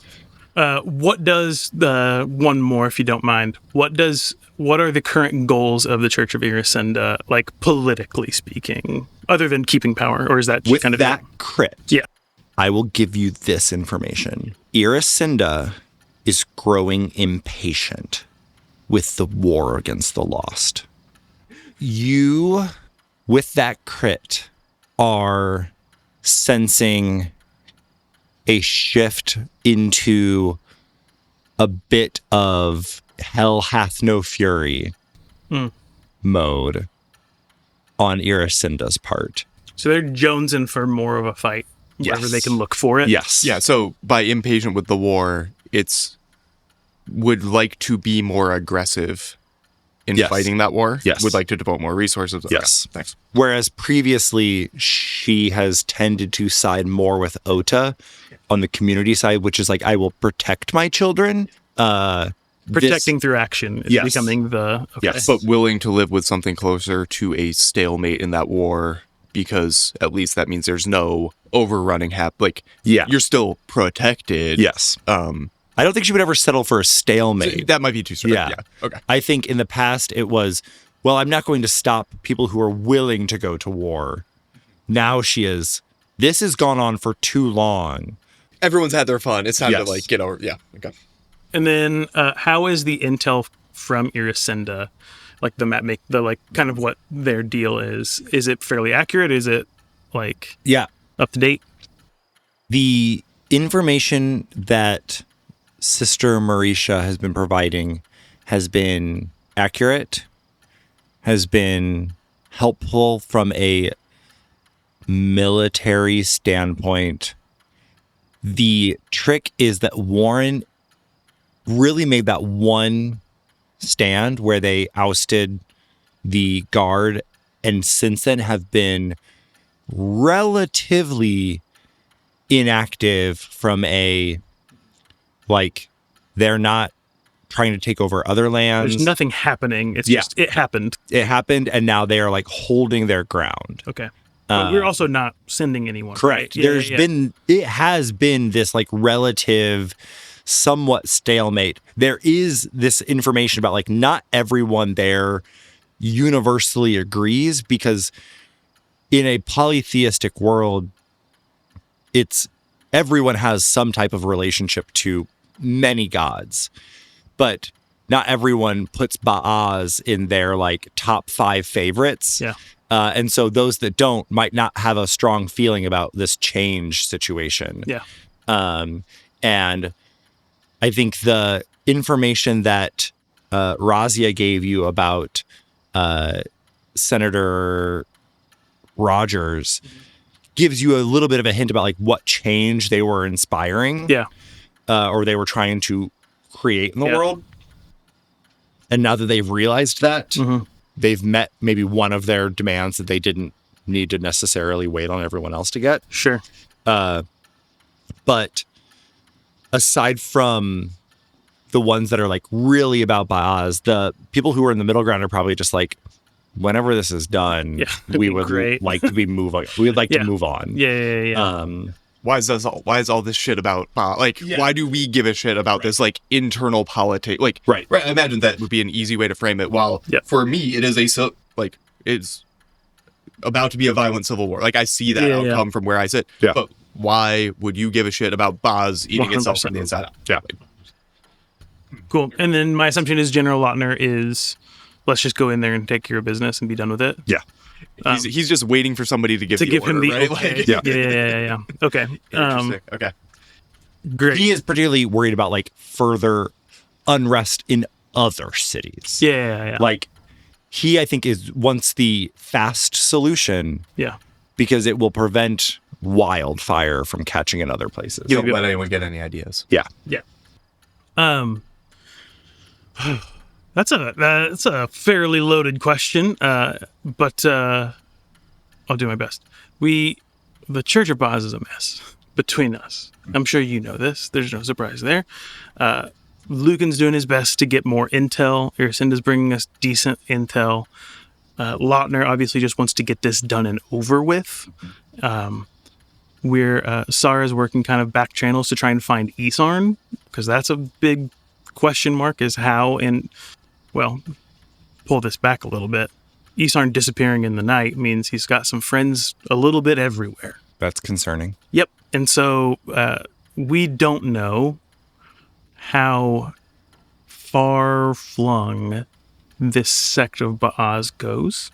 What does one more, if you don't mind? What are the current goals of the Church of Iracinda, like politically speaking, other than keeping power, or is that
with
kind of
that crit?
Yeah.
I will give you this information. Iracinda is growing impatient with the war against the lost. You, with that crit, are sensing a shift into a bit of hell hath no fury mode on Iracinda's part.
So they're jonesing for more of a fight, wherever they can look for it.
Yes.
Yeah, so by impatient with the war, it's would like to be more aggressive in
Yes.
fighting that war,
Yes.
would like to devote more resources. Okay,
Yes.
thanks.
Whereas previously, she has tended to side more with Ota on the community side, which is like, I will protect my children.
Protecting through action is
Yes.
becoming the... Okay.
Yes.
But willing to live with something closer to a stalemate in that war, because at least that means there's no overrunning like
Yeah.
you're still protected.
Yes. I don't think she would ever settle for a stalemate.
That might be too strong.
Yeah.
Okay.
I think in the past it was, well, I'm not going to stop people who are willing to go to war. Now she is, this has gone on for too long.
Everyone's had their fun. It's time
Yes.
to like get over. Yeah. Okay.
And then how is the intel from Irisinda, like the map like kind of what their deal is? Is it fairly accurate? Is it like
Yeah.
up to date?
The information that Sister Marisha has been providing has been accurate, has been helpful from a military standpoint. The trick is that Warren really made that one stand where they ousted the guard, and since then have been relatively inactive from a, like, they're not trying to take over other lands.
There's nothing happening. It's
Yeah.
just it happened.
It happened, and now they are like holding their ground.
Okay. But we're also not sending anyone.
Correct.
Right? Yeah.
It has been this like relative, somewhat stalemate. There is this information about like not everyone there universally agrees, because in a polytheistic world, everyone has some type of relationship to many gods, but not everyone puts Baaz in their like top 5 favorites.
Yeah.
And so those that don't might not have a strong feeling about this change situation.
Yeah.
And I think the information that Razia gave you about Senator Rogers gives you a little bit of a hint about like what change they were inspiring.
Yeah.
Or they were trying to create in the
Yeah.
world. And now that they've realized that, they've met maybe one of their demands that they didn't need to necessarily wait on everyone else to get.
Sure.
But aside from the ones that are like really about Baaz, the people who are in the middle ground are probably just like, whenever this is done,
Yeah, it'd
we
be
would
great.
like to be move on. We would like
Yeah.
to move on.
Yeah.
Why is all this shit about why do we give a shit about this like internal politics? Like
Right.
I imagine that would be an easy way to frame it. While
Yeah.
for me it is it's about to be a violent civil war. Like I see that
Yeah,
outcome from where I sit.
Yeah.
But why would you give a shit about Baaz eating itself from the
100%.
inside out?
Yeah.
Cool. And then my assumption is General Lautner is, let's just go in there and take care of business and be done with it.
Yeah.
He's just waiting for somebody to give
To
the
give
order,
him the
right?
okay.
Like,
Yeah. Okay.
interesting. Okay.
Great.
He is particularly worried about like further unrest in other cities.
Yeah.
Like he, I think, wants the fast solution
Yeah.
because it will prevent wildfire from catching in other places.
You don't let anyone get any ideas.
Yeah.
Yeah. That's a fairly loaded question, but I'll do my best. The Church of Baaz is a mess between us. I'm sure you know this. There's no surprise there. Luken's doing his best to get more intel. Irisinda's bringing us decent intel. Lautner obviously just wants to get this done and over with. Sahra's working kind of back channels to try and find Isarn, because that's a big question mark, is how, and well, pull this back a little bit. Isarn disappearing in the night means he's got some friends a little bit everywhere.
That's concerning.
Yep. And so we don't know how far flung this sect of Baaz goes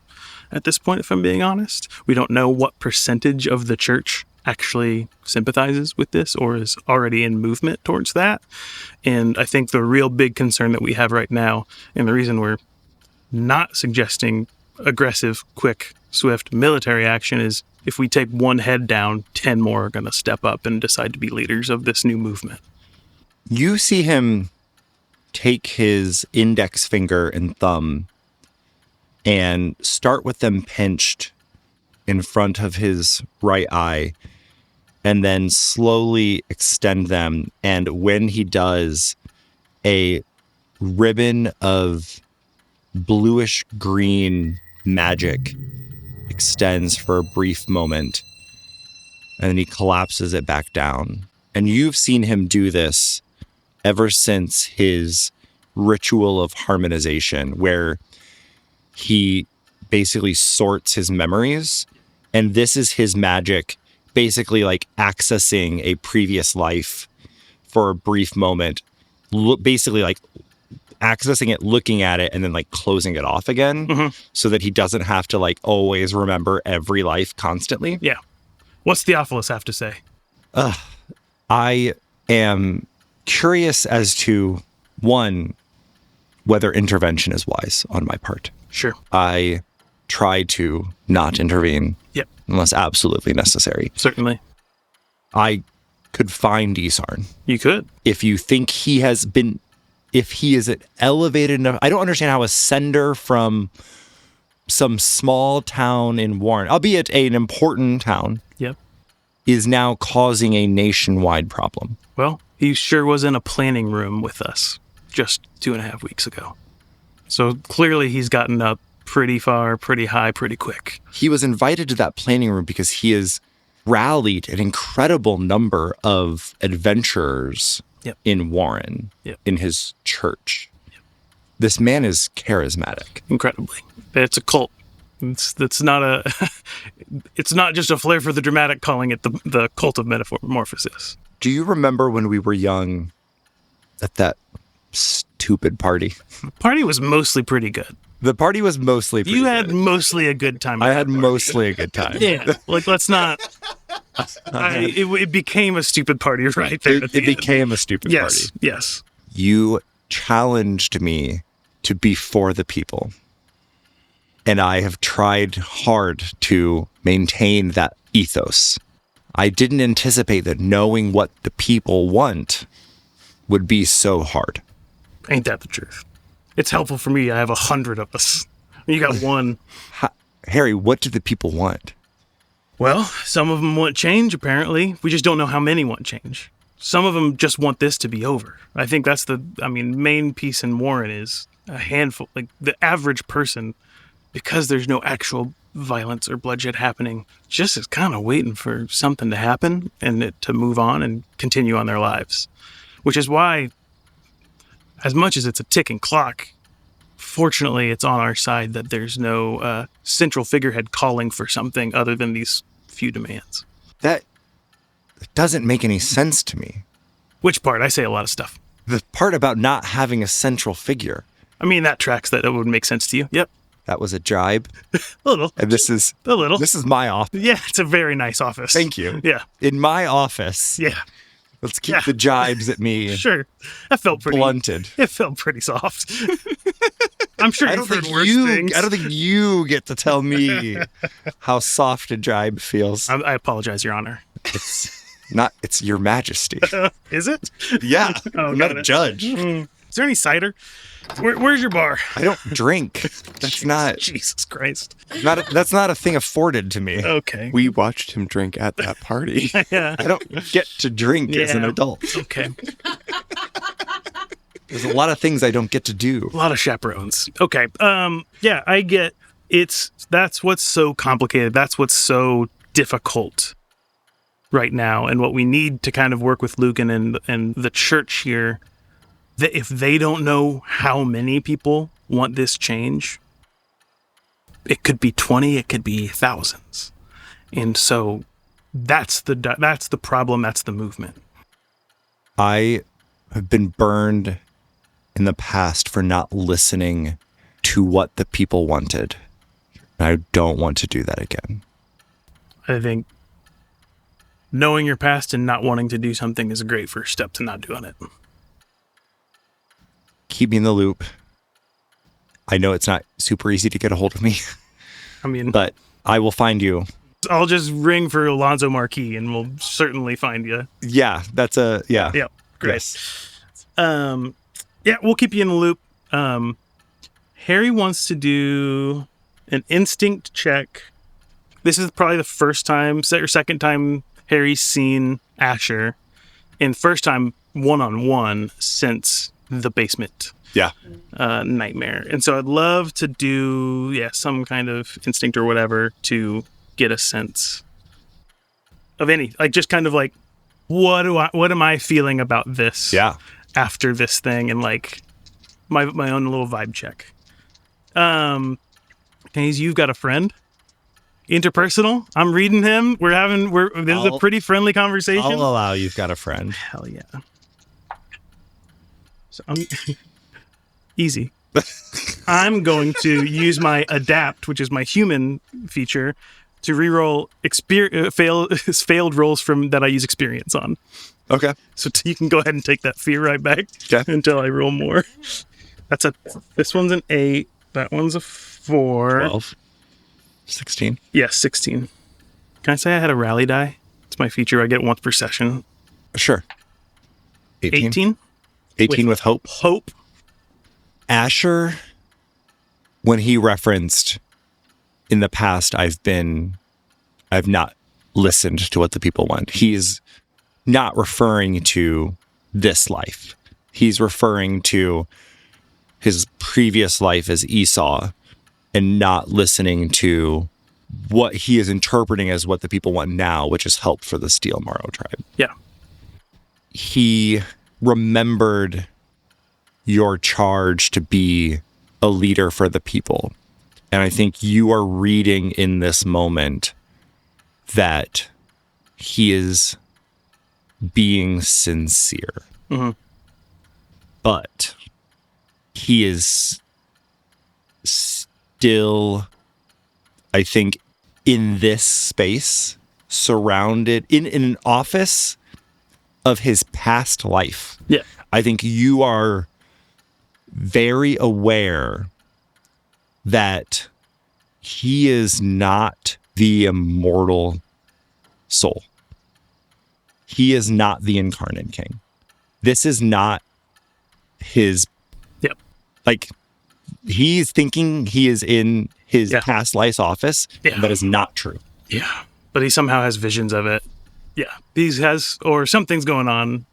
at this point, if I'm being honest. We don't know what percentage of the church actually sympathizes with this or is already in movement towards that. And I think the real big concern that we have right now, and the reason we're not suggesting aggressive, quick, swift military action, is if we take one head down, 10 more are going to step up and decide to be leaders of this new movement.
You see him take his index finger and thumb and start with them pinched in front of his right eye, and then slowly extend them. And when he does, a ribbon of bluish green magic extends for a brief moment, and then he collapses it back down. And you've seen him do this ever since his ritual of harmonization, where he basically sorts his memories. And this is his magic, basically like accessing a previous life for a brief moment, basically like accessing it, looking at it, and then like closing it off again, so that he doesn't have to like always remember every life constantly.
Yeah. What's Theophilus have to say?
I am curious as to, one, whether intervention is wise on my part.
Sure.
I try to not intervene
Yep.
unless absolutely necessary.
Certainly.
I could find Isarn.
You could.
If you think he has been, if he is elevated enough, I don't understand how a sender from some small town in Warren, albeit an important town,
Yep.
is now causing a nationwide problem.
Well, he sure was in a planning room with us just 2.5 weeks ago. So clearly he's gotten up pretty far, pretty high, pretty quick.
He was invited to that planning room because he has rallied an incredible number of adventurers
Yep.
in Warren,
Yep.
in his church. Yep. This man is charismatic.
Incredibly. It's a cult. It's not a it's not just a flair for the dramatic calling it the cult of metamorphosis.
Do you remember when we were young at that stupid party?
The party was mostly pretty good.
The party was mostly pretty
You had
good.
mostly a good time.
I had mostly a good time.
Yeah. Like, let's not. It became a stupid party right there.
It became a stupid
Yes.
party.
Yes.
You challenged me to be for the people. And I have tried hard to maintain that ethos. I didn't anticipate that knowing what the people want would be so hard.
Ain't that the truth? It's helpful for me. I have 100 of us. You got one.
Herry, what do the people want?
Well, some of them want change, apparently. We just don't know how many want change. Some of them just want this to be over. I think that's main piece in Warren is a handful. Like, the average person, because there's no actual violence or bloodshed happening, just is kind of waiting for something to happen and it to move on and continue on their lives. Which is why, as much as it's a ticking clock, fortunately it's on our side that there's no central figurehead calling for something other than these few demands.
That doesn't make any sense to me.
Which part? I say a lot of stuff.
The part about not having a central figure.
I mean, that tracks. That would make sense to you. Yep.
That was a jibe.
A little.
And this is my office.
Yeah, it's a very nice office.
Thank you.
Yeah.
In my office.
Yeah.
Let's keep the jibes at me
Sure. That felt pretty
blunted.
It felt pretty soft. I'm sure you've heard worse things.
I don't think you get to tell me how soft a jibe feels.
I apologize, Your Honor.
It's Your Majesty.
Is it?
Yeah.
Oh,
I'm not a judge.
Is there any cider? Where's your bar?
I don't drink. That's not.
Jesus Christ.
That's not a thing afforded to me.
Okay.
We watched him drink at that party.
Yeah.
I don't get to drink as an adult.
Okay.
There's a lot of things I don't get to do.
A lot of chaperones. Okay. Yeah, I get that's what's so complicated. That's what's so difficult right now. And what we need to kind of work with Luken and the church here, that if they don't know how many people want this change, it could be 20, it could be thousands. And so that's the problem, that's the movement.
I have been burned in the past for not listening to what the people wanted. I don't want to do that again.
I think knowing your past and not wanting to do something is a great first step to not doing it.
Keep me in the loop. I know it's not super easy to get a hold of me.
I mean,
but I will find you.
I'll just ring for Alonso Marquis and we'll certainly find you.
Yeah, yeah.
Yep, great.
Yes.
Yeah, we'll keep you in the loop. Herry wants to do an instinct check. This is probably the first time or second time Harry's seen Asher, and first time one-on-one since the basement nightmare. And so I'd love to do some kind of instinct or whatever to get a sense of any, like, just kind of like, what am I feeling about this after this thing, and like my own little vibe check. You've got a friend. Interpersonal. I'm reading him. This is a pretty friendly conversation.
I'll allow you've got a friend.
Hell yeah. So I'm easy. I'm going to use my adapt, which is my human feature, to reroll failed rolls from that I use experience on.
Okay.
So you can go ahead and take that fear right back until I roll more. This one's an 8. That one's a 4.
12. 16.
Yeah, 16. Can I say I had a rally die? It's my feature. I get it once per session.
Sure.
18?
18 with hope.
Hope.
Asher, when he referenced in the past, I've not listened to what the people want. He is not referring to this life. He's referring to his previous life as Esau, and not listening to what he is interpreting as what the people want now, which is help for the Steel Morrow tribe.
Yeah.
He remembered your charge to be a leader for the people. And I think you are reading in this moment that he is being sincere.
Mm-hmm.
But he is still, I think, in this space, surrounded in an office of his past life.
Yeah.
I think you are very aware that he is not the immortal soul. He is not the incarnate king. This is not his.
Yep.
Like, he's thinking he is in his past life's office, and that is not true.
Yeah. But he somehow has visions of it. Yeah. Or something's going on.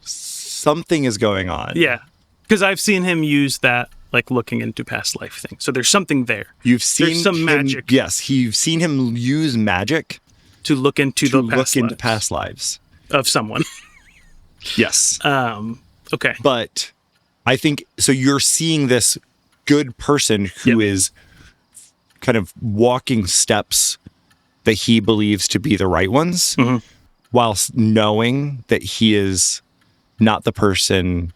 Something is going on.
Yeah. Because I've seen him use that, like, looking into past life thing. So there's something there.
You've seen
there's some magic.
Yes, you've seen him use magic
to look into
past lives
of someone.
Yes.
Okay.
But I think so. You're seeing this good person who is kind of walking steps that he believes to be the right ones, whilst knowing that he is not the person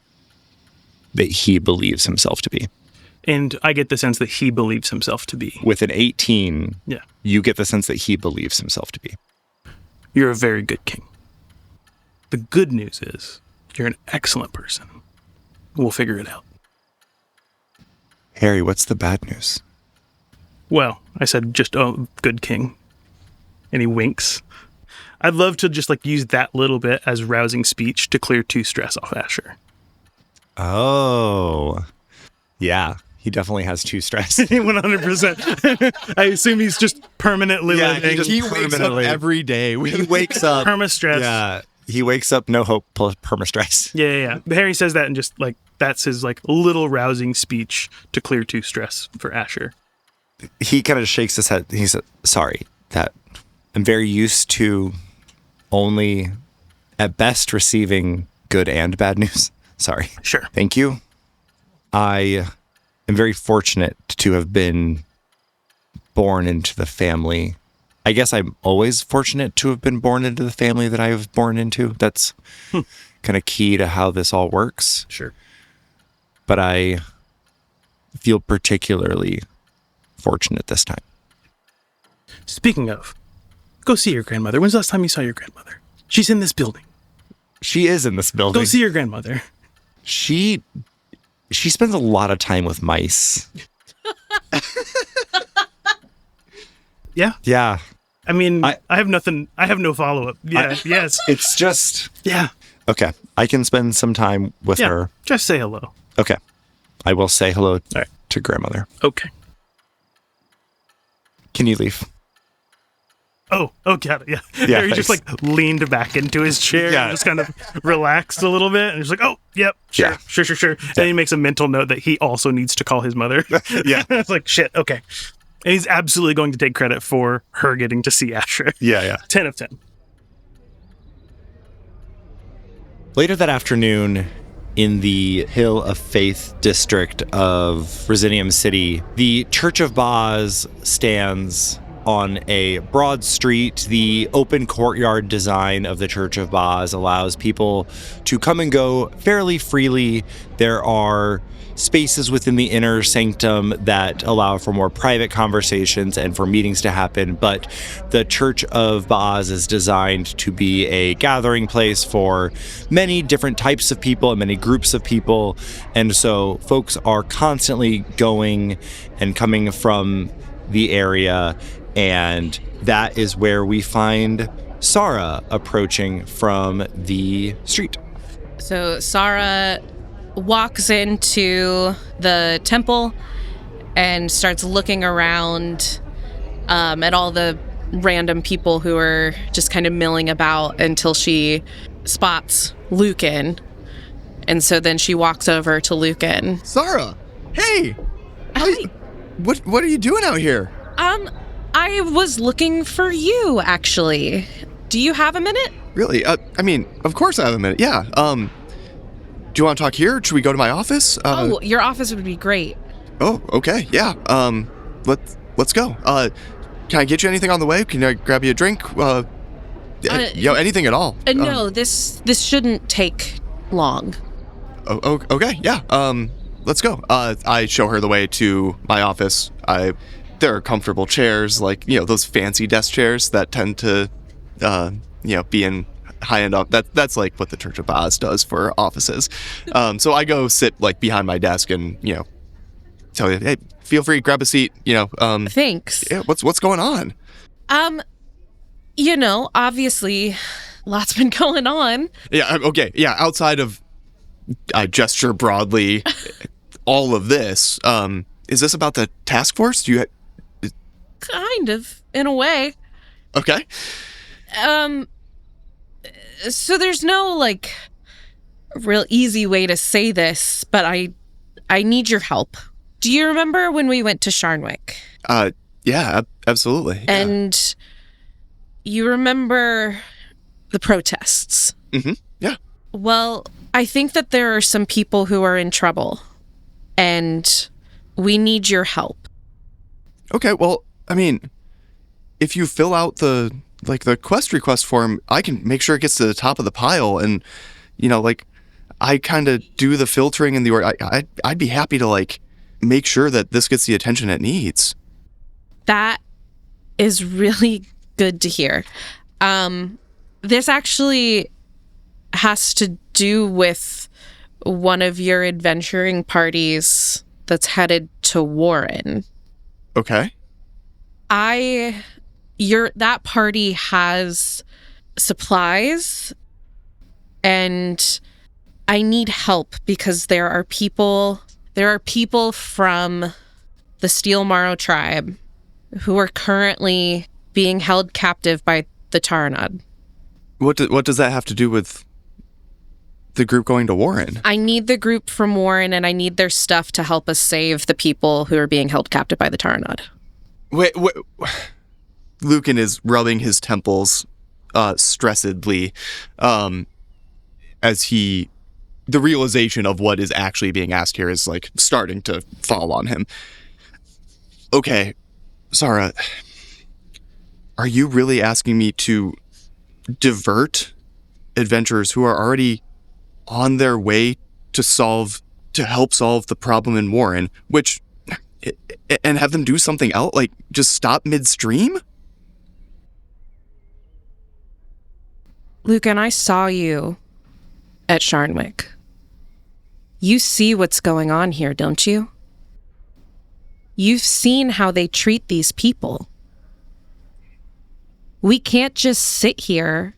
that he believes himself to be.
And I get the sense that he believes himself to be.
With an 18,
yeah,
you get the sense that he believes himself to be.
You're a very good king. The good news is you're an excellent person. We'll figure it out.
Harry, what's the bad news?
Well, I said just, good king. And he winks. I'd love to just like use that little bit as rousing speech to clear 2 stress off Asher.
Oh, yeah. He definitely has 2 stress.
100%. I assume he's just permanently living.
He wakes up every day. He wakes up.
Perma-stress.
Yeah. He wakes up, no hope, perma-stress.
Yeah. Harry says that and just like, that's his like little rousing speech to clear 2 stress for Asher.
He kind of shakes his head. He said, sorry, that I'm very used to only at best receiving good and bad news. Sorry.
Sure.
Thank you. I am very fortunate to have been born into the family. I guess I'm always fortunate to have been born into the family that I was born into. That's kind of key to how this all works.
Sure.
But I feel particularly fortunate this time.
Speaking of, go see your grandmother. When's the last time you saw your grandmother? She's in this building.
She is in this building.
Go see your grandmother.
She spends a lot of time with mice.
Yeah.
Yeah.
I mean, I have nothing. I have no follow-up. Yeah. Yes.
It's just...
Yeah.
Okay. I can spend some time with her.
Just say hello.
Okay. I will say hello to grandmother.
Okay.
Can you leave?
Oh, got it. Yeah.
Yeah,
He just
thanks.
leaned back into his chair
Yeah.
and just kind of relaxed a little bit. And he's like, oh, yep, sure,
Yeah.
sure. And he makes a mental note that he also needs to call his mother.
Yeah.
It's like, shit, okay. And he's absolutely going to take credit for her getting to see Asher.
Yeah.
10 of 10.
Later that afternoon, in the Hill of Faith district of Resinium City, the Church of Baaz stands on a broad street. The open courtyard design of the Church of Baaz allows people to come and go fairly freely. There are spaces within the inner sanctum that allow for more private conversations and for meetings to happen, but the Church of Baaz is designed to be a gathering place for many different types of people and many groups of people, and so folks are constantly going and coming from the area, and that is where we find Sahra approaching from the street.
So Sahra walks into the temple and starts looking around at all the random people who are just kind of milling about until she spots Luken. And so then she walks over to Luken.
Sahra, hey!
Hi.
What are you doing out here?
I was looking for you, actually. Do you have a minute?
Really? I mean, of course I have a minute. Yeah. Do you want to talk here? Or should we go to my office?
Your office would be great.
Oh, okay. Yeah. Let's go. Can I get you anything on the way? Can I grab you a drink? Anything at all?
No, this shouldn't take long.
Oh, okay. Yeah. Let's go. I show her the way to my office. There are comfortable chairs, like, those fancy desk chairs that tend to, be in high-end. That's like what the Church of Baaz does for offices. So I go sit behind my desk and, tell you, hey, feel free, grab a seat.
Thanks.
Yeah. What's going on?
Obviously, lots been going on.
Yeah. Okay. Yeah. Outside of, I gesture broadly, all of this. Is this about the task force? Do you?
Kind of, in a way.
Okay.
So there's no, real easy way to say this, but I need your help. Do you remember when we went to Sharnwick?
Yeah, absolutely. Yeah.
And you remember the protests?
Mm-hmm. Yeah.
Well, I think that there are some people who are in trouble, and we need your help.
Okay, well, I mean, if you fill out the quest request form, I can make sure it gets to the top of the pile, and, I kind of do the filtering and I'd be happy to, make sure that this gets the attention it needs.
That is really good to hear. This actually has to do with one of your adventuring parties that's headed to Warren.
Okay.
That party has supplies, and I need help because there are people from the Steelmarrow tribe who are currently being held captive by the Taranad.
What does that have to do with the group going to Warren?
I need the group from Warren, and I need their stuff to help us save the people who are being held captive by the Taranad.
Wait. Luken is rubbing his temples stressedly as the realization of what is actually being asked here is starting to fall on him. Okay, Sahra, are you really asking me to divert adventurers who are already on their way to help solve the problem in Warren, and have them do something else, just stop midstream?
Luken, I saw you at Sharnwick. You see what's going on here, don't you? You've seen how they treat these people. We can't just sit here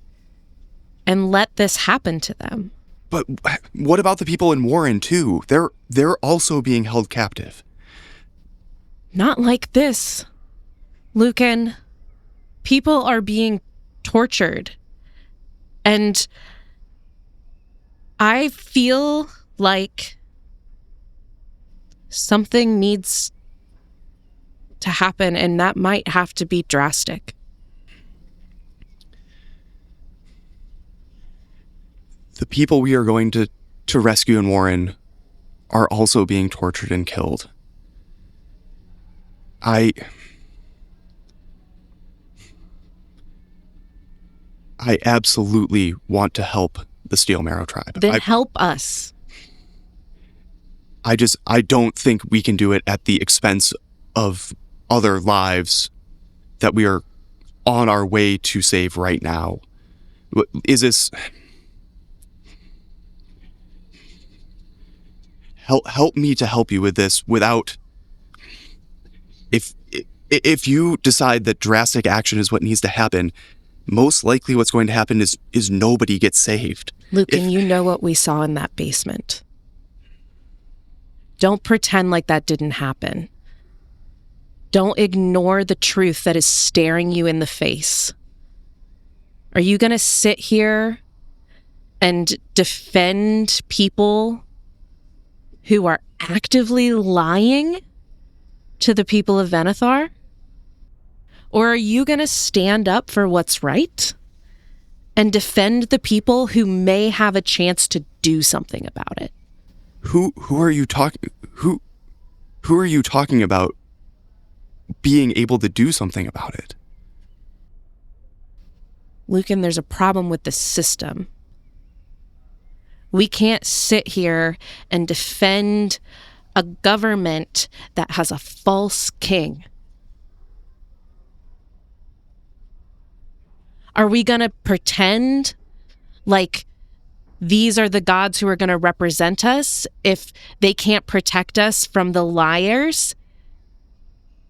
and let this happen to them.
But what about the people in Warren, too? They're also being held captive.
Not like this. Luken, people are being tortured. And I feel like something needs to happen, and that might have to be drastic.
The people we are going to rescue in Warren are also being tortured and killed. I absolutely want to help the Steel Marrow tribe.
Then help us.
I don't think we can do it at the expense of other lives that we are on our way to save right now. Is this... Help me to help you with this without... If you decide that drastic action is what needs to happen, most likely what's going to happen is nobody gets saved.
Luken, you know what we saw in that basement. Don't pretend like that didn't happen. Don't ignore the truth that is staring you in the face. Are you going to sit here and defend people who are actively lying to the people of Venethar? Or are you going to stand up for what's right and defend the people who may have a chance to do something about it?
Who are you talking about being able to do something about it?
Luken, there's a problem with the system. We can't sit here and defend a government that has a false king. Are we going to pretend like these are the gods who are going to represent us if they can't protect us from the liars?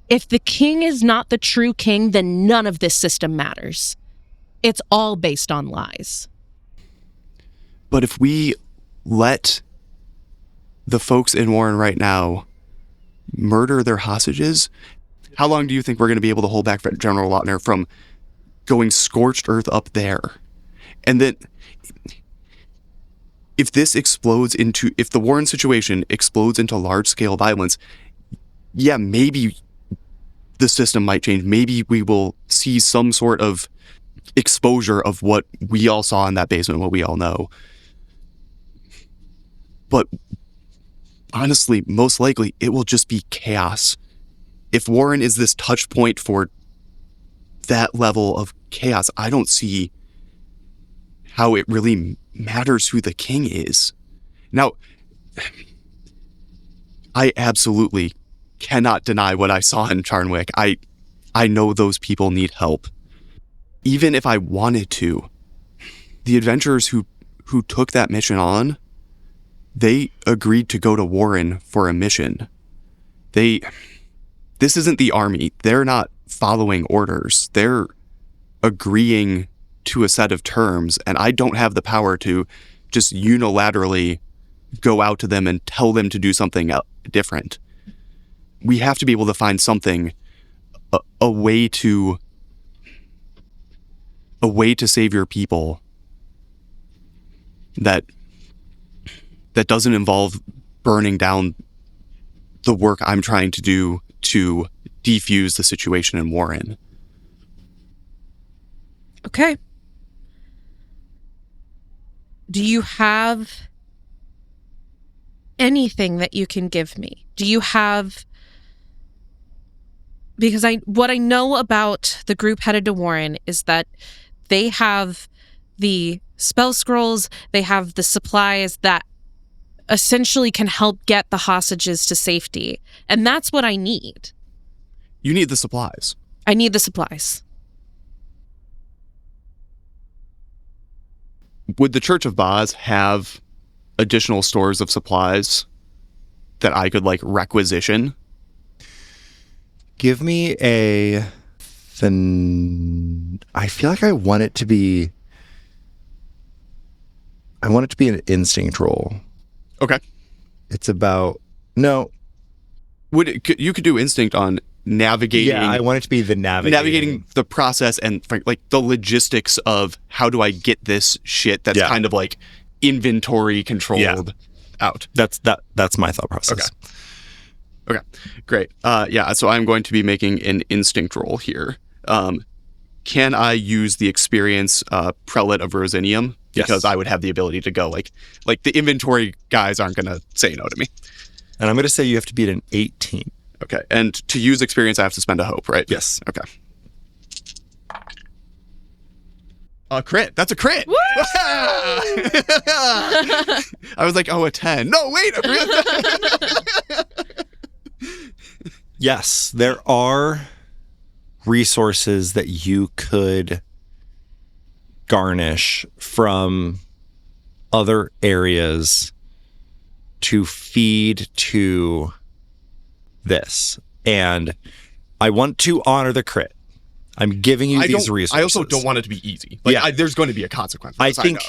If the king is not the true king, then none of this system matters. It's all based on lies.
But if we let the folks in Warren right now murder their hostages, how long do you think we're going to be able to hold back General Lautner from going scorched earth up there? And then if the Warren situation explodes into large-scale violence, yeah, maybe the system might change. Maybe we will see some sort of exposure of what we all saw in that basement, what we all know. But honestly, most likely, it will just be chaos. If Warren is this touch point for that level of chaos, I don't see how it really matters who the king is. Now, I absolutely cannot deny what I saw in Charnwick. I know those people need help. Even if I wanted to, the adventurers who took that mission on, they agreed to go to Warren for a mission. This isn't the army. They're not following orders. They're agreeing to a set of terms, and I don't have the power to just unilaterally go out to them and tell them to do something different. We have to be able to find something, a way to save your people that doesn't involve burning down the work I'm trying to do to defuse the situation in Warren.
Okay. Do you have anything that you can give me? Do you have... Because what I know about the group headed to Warren is that they have the spell scrolls, they have the supplies that essentially can help get the hostages to safety. And that's what I need.
You need the supplies.
I need the supplies.
Would the Church of Baaz have additional stores of supplies that I could, requisition?
Give me I feel like I want it to be an instinct roll.
Okay.
It's about... No.
You could do instinct on navigating.
Yeah, I want it to be the
navigating the process and like the logistics of how do I get this shit that's kind of like inventory controlled out.
That's my thought process.
Okay, great. So I'm going to be making an instinct roll here. Can I use the experience Prelate of Rosinium?
Yes.
Because I would have the ability to go like the inventory guys aren't going to say no to me.
And I'm going to say you have to beat an 18.
Okay, and to use experience, I have to spend a hope, right?
Yes.
Okay. A crit. That's a crit.
Woo!
I was like, a 10. No, wait.
Yes, there are resources that you could garnish from other areas to feed to this. And I want to honor the crit. I'm giving you these resources.
I also don't want it to be easy. Like, there's going to be a consequence.
I think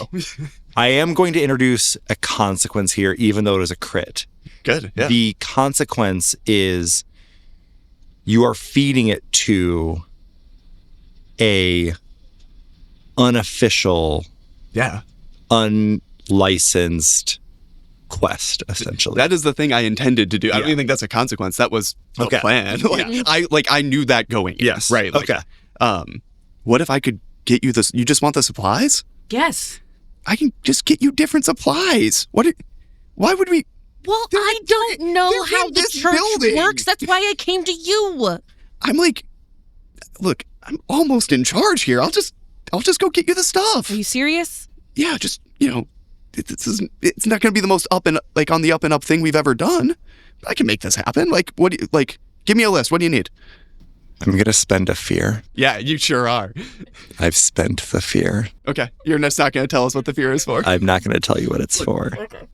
I am going to introduce a consequence here, even though it is a crit.
Good. Yeah.
The consequence is you are feeding it to a unofficial, unlicensed quest, essentially.
That is the thing I intended to do. I don't even think that's a consequence. That was the plan. I knew that going in.
Yes.
Right. Like, what if I could get you this? You just want the supplies?
Yes.
I can just get you different supplies. Why would we?
Well, I don't know how the church works. That's why I came to you.
I'm like, look, I'm almost in charge here. I'll just go get you the stuff.
Are you serious?
Yeah, just, it's not going to be the most on the up and up thing we've ever done. I can make this happen. Give me a list. What do you need?
I'm going to spend a fear.
Yeah, you sure are.
I've spent the fear.
Okay. You're just not going to tell us what the fear is for?
I'm not going to tell you what it's for.
Okay.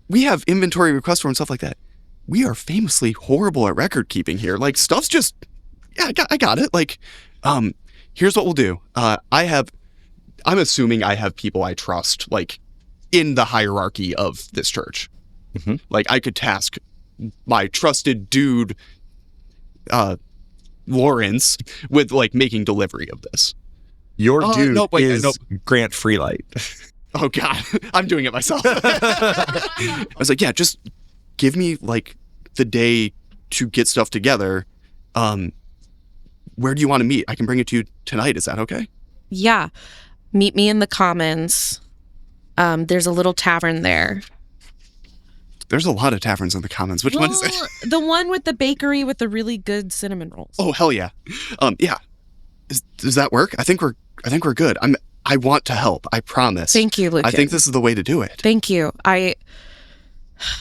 We have inventory requests for and stuff like that. We are famously horrible at record keeping here. Stuff's just, I got it. Here's what we'll do. I'm assuming I have people I trust, in the hierarchy of this church.
Mm-hmm.
I could task my trusted dude, Lawrence, with making delivery of this.
Your dude is Grant Freelight.
Oh God, I'm doing it myself. I was like, yeah, just give me the day to get stuff together. Where do you want to meet? I can bring it to you tonight. Is that okay?
Yeah. Meet me in the Commons. There's a little tavern there.
There's a lot of taverns in the Commons. Which one is it?
The one with the bakery with the really good cinnamon rolls.
Oh, hell yeah. Yeah. Does that work? I think we're good. I want to help. I promise.
Thank you, Luken.
I think this is the way to do it.
Thank you.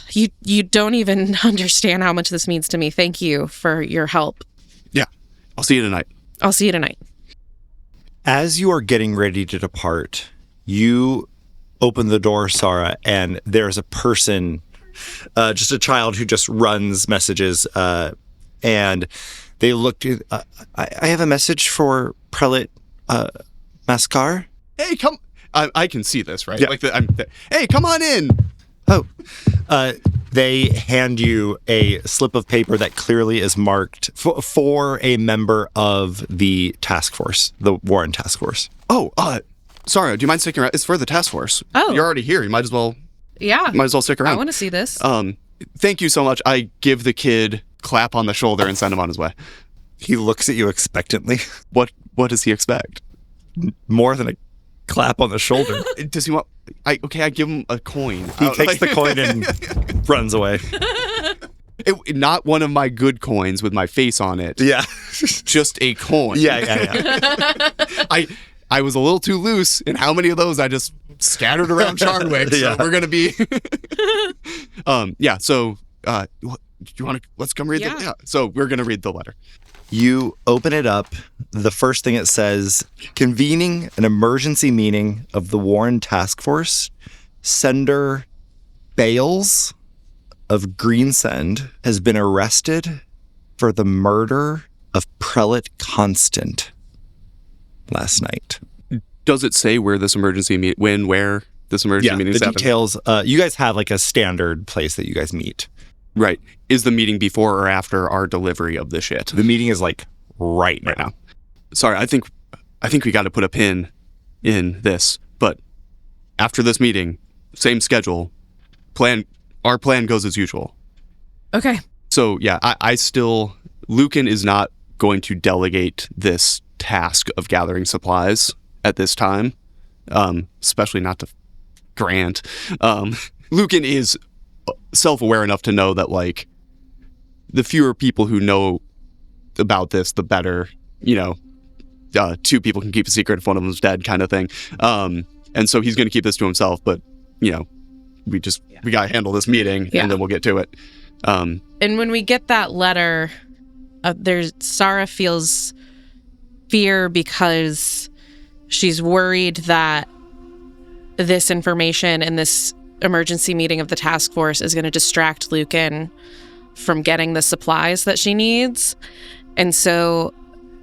You don't even understand how much this means to me. Thank you for your help.
Yeah. I'll see you tonight.
I'll see you tonight.
As you are getting ready to depart, you open the door, Sahra, and there's a person, just a child who just runs messages, and they look to, I have a message for Prelate Mascar.
Hey, come. I can see this, right?
Yeah.
Hey, come on in.
Oh. They hand you a slip of paper that clearly is marked for a member of the task force, the Warren task force.
Oh, sorry. Do you mind sticking around? It's for the task force.
Oh.
You're already here. You might as well.
Yeah.
Might as well stick around.
I want to see this.
Thank you so much. I give the kid clap on the shoulder and send him on his way.
He looks at you expectantly.
What does he expect?
More than a clap on the shoulder.
Does he want? I give him a coin.
He takes the coin and runs away.
Not one of my good coins with my face on it.
Yeah.
Just a coin.
Yeah.
I was a little too loose in how many of those I just scattered around Charnwick. So we're gonna be. So, do you want to? Let's come read the. Yeah. So we're gonna read the letter.
You open it up. The first thing it says, convening an emergency meeting of the Warren Task Force, Sender Bales of Greensend has been arrested for the murder of Prelate Constant last night.
Does it say where this emergency where this emergency meeting is happening?
Details. You guys have a standard place that you guys meet.
Right. Is the meeting before or after our delivery of the shit?
The meeting is like right now.
Sorry, I think we got to put a pin in this, but after this meeting, same schedule, our plan goes as usual.
Okay.
So yeah, I still, Luken is not going to delegate this task of gathering supplies at this time, especially not to Grant. Luken is self-aware enough to know that, like, the fewer people who know about this, the better, two people can keep a secret if one of them's dead, kind of thing. And so he's going to keep this to himself, but, we got to handle this meeting and then we'll get to it.
And when we get that letter, Sahra feels fear because she's worried that this information and this emergency meeting of the task force is going to distract Luken from getting the supplies that she needs. And so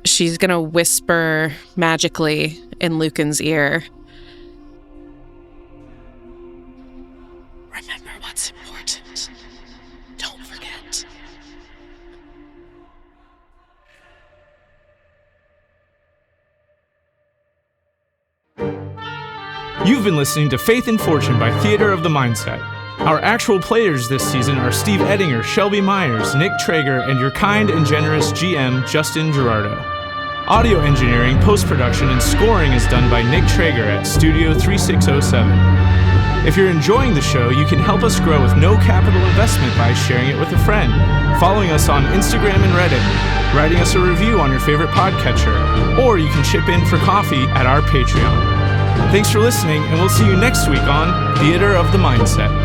she's going to whisper magically in Luken's ear, "Remember what's important. Don't forget."
You've been listening to Faith and Fortune by Theater of the Mindset. Our actual players this season are Steve Edinger, Shelby Myers, Nick Traeger, and your kind and generous GM, Justin Gerardot. Audio engineering, post-production, and scoring is done by Nick Traeger at Studio 3607. If you're enjoying the show, you can help us grow with no capital investment by sharing it with a friend, following us on Instagram and Reddit, writing us a review on your favorite podcatcher, or you can chip in for coffee at our Patreon. Thanks for listening, and we'll see you next week on Theater of the Mindset.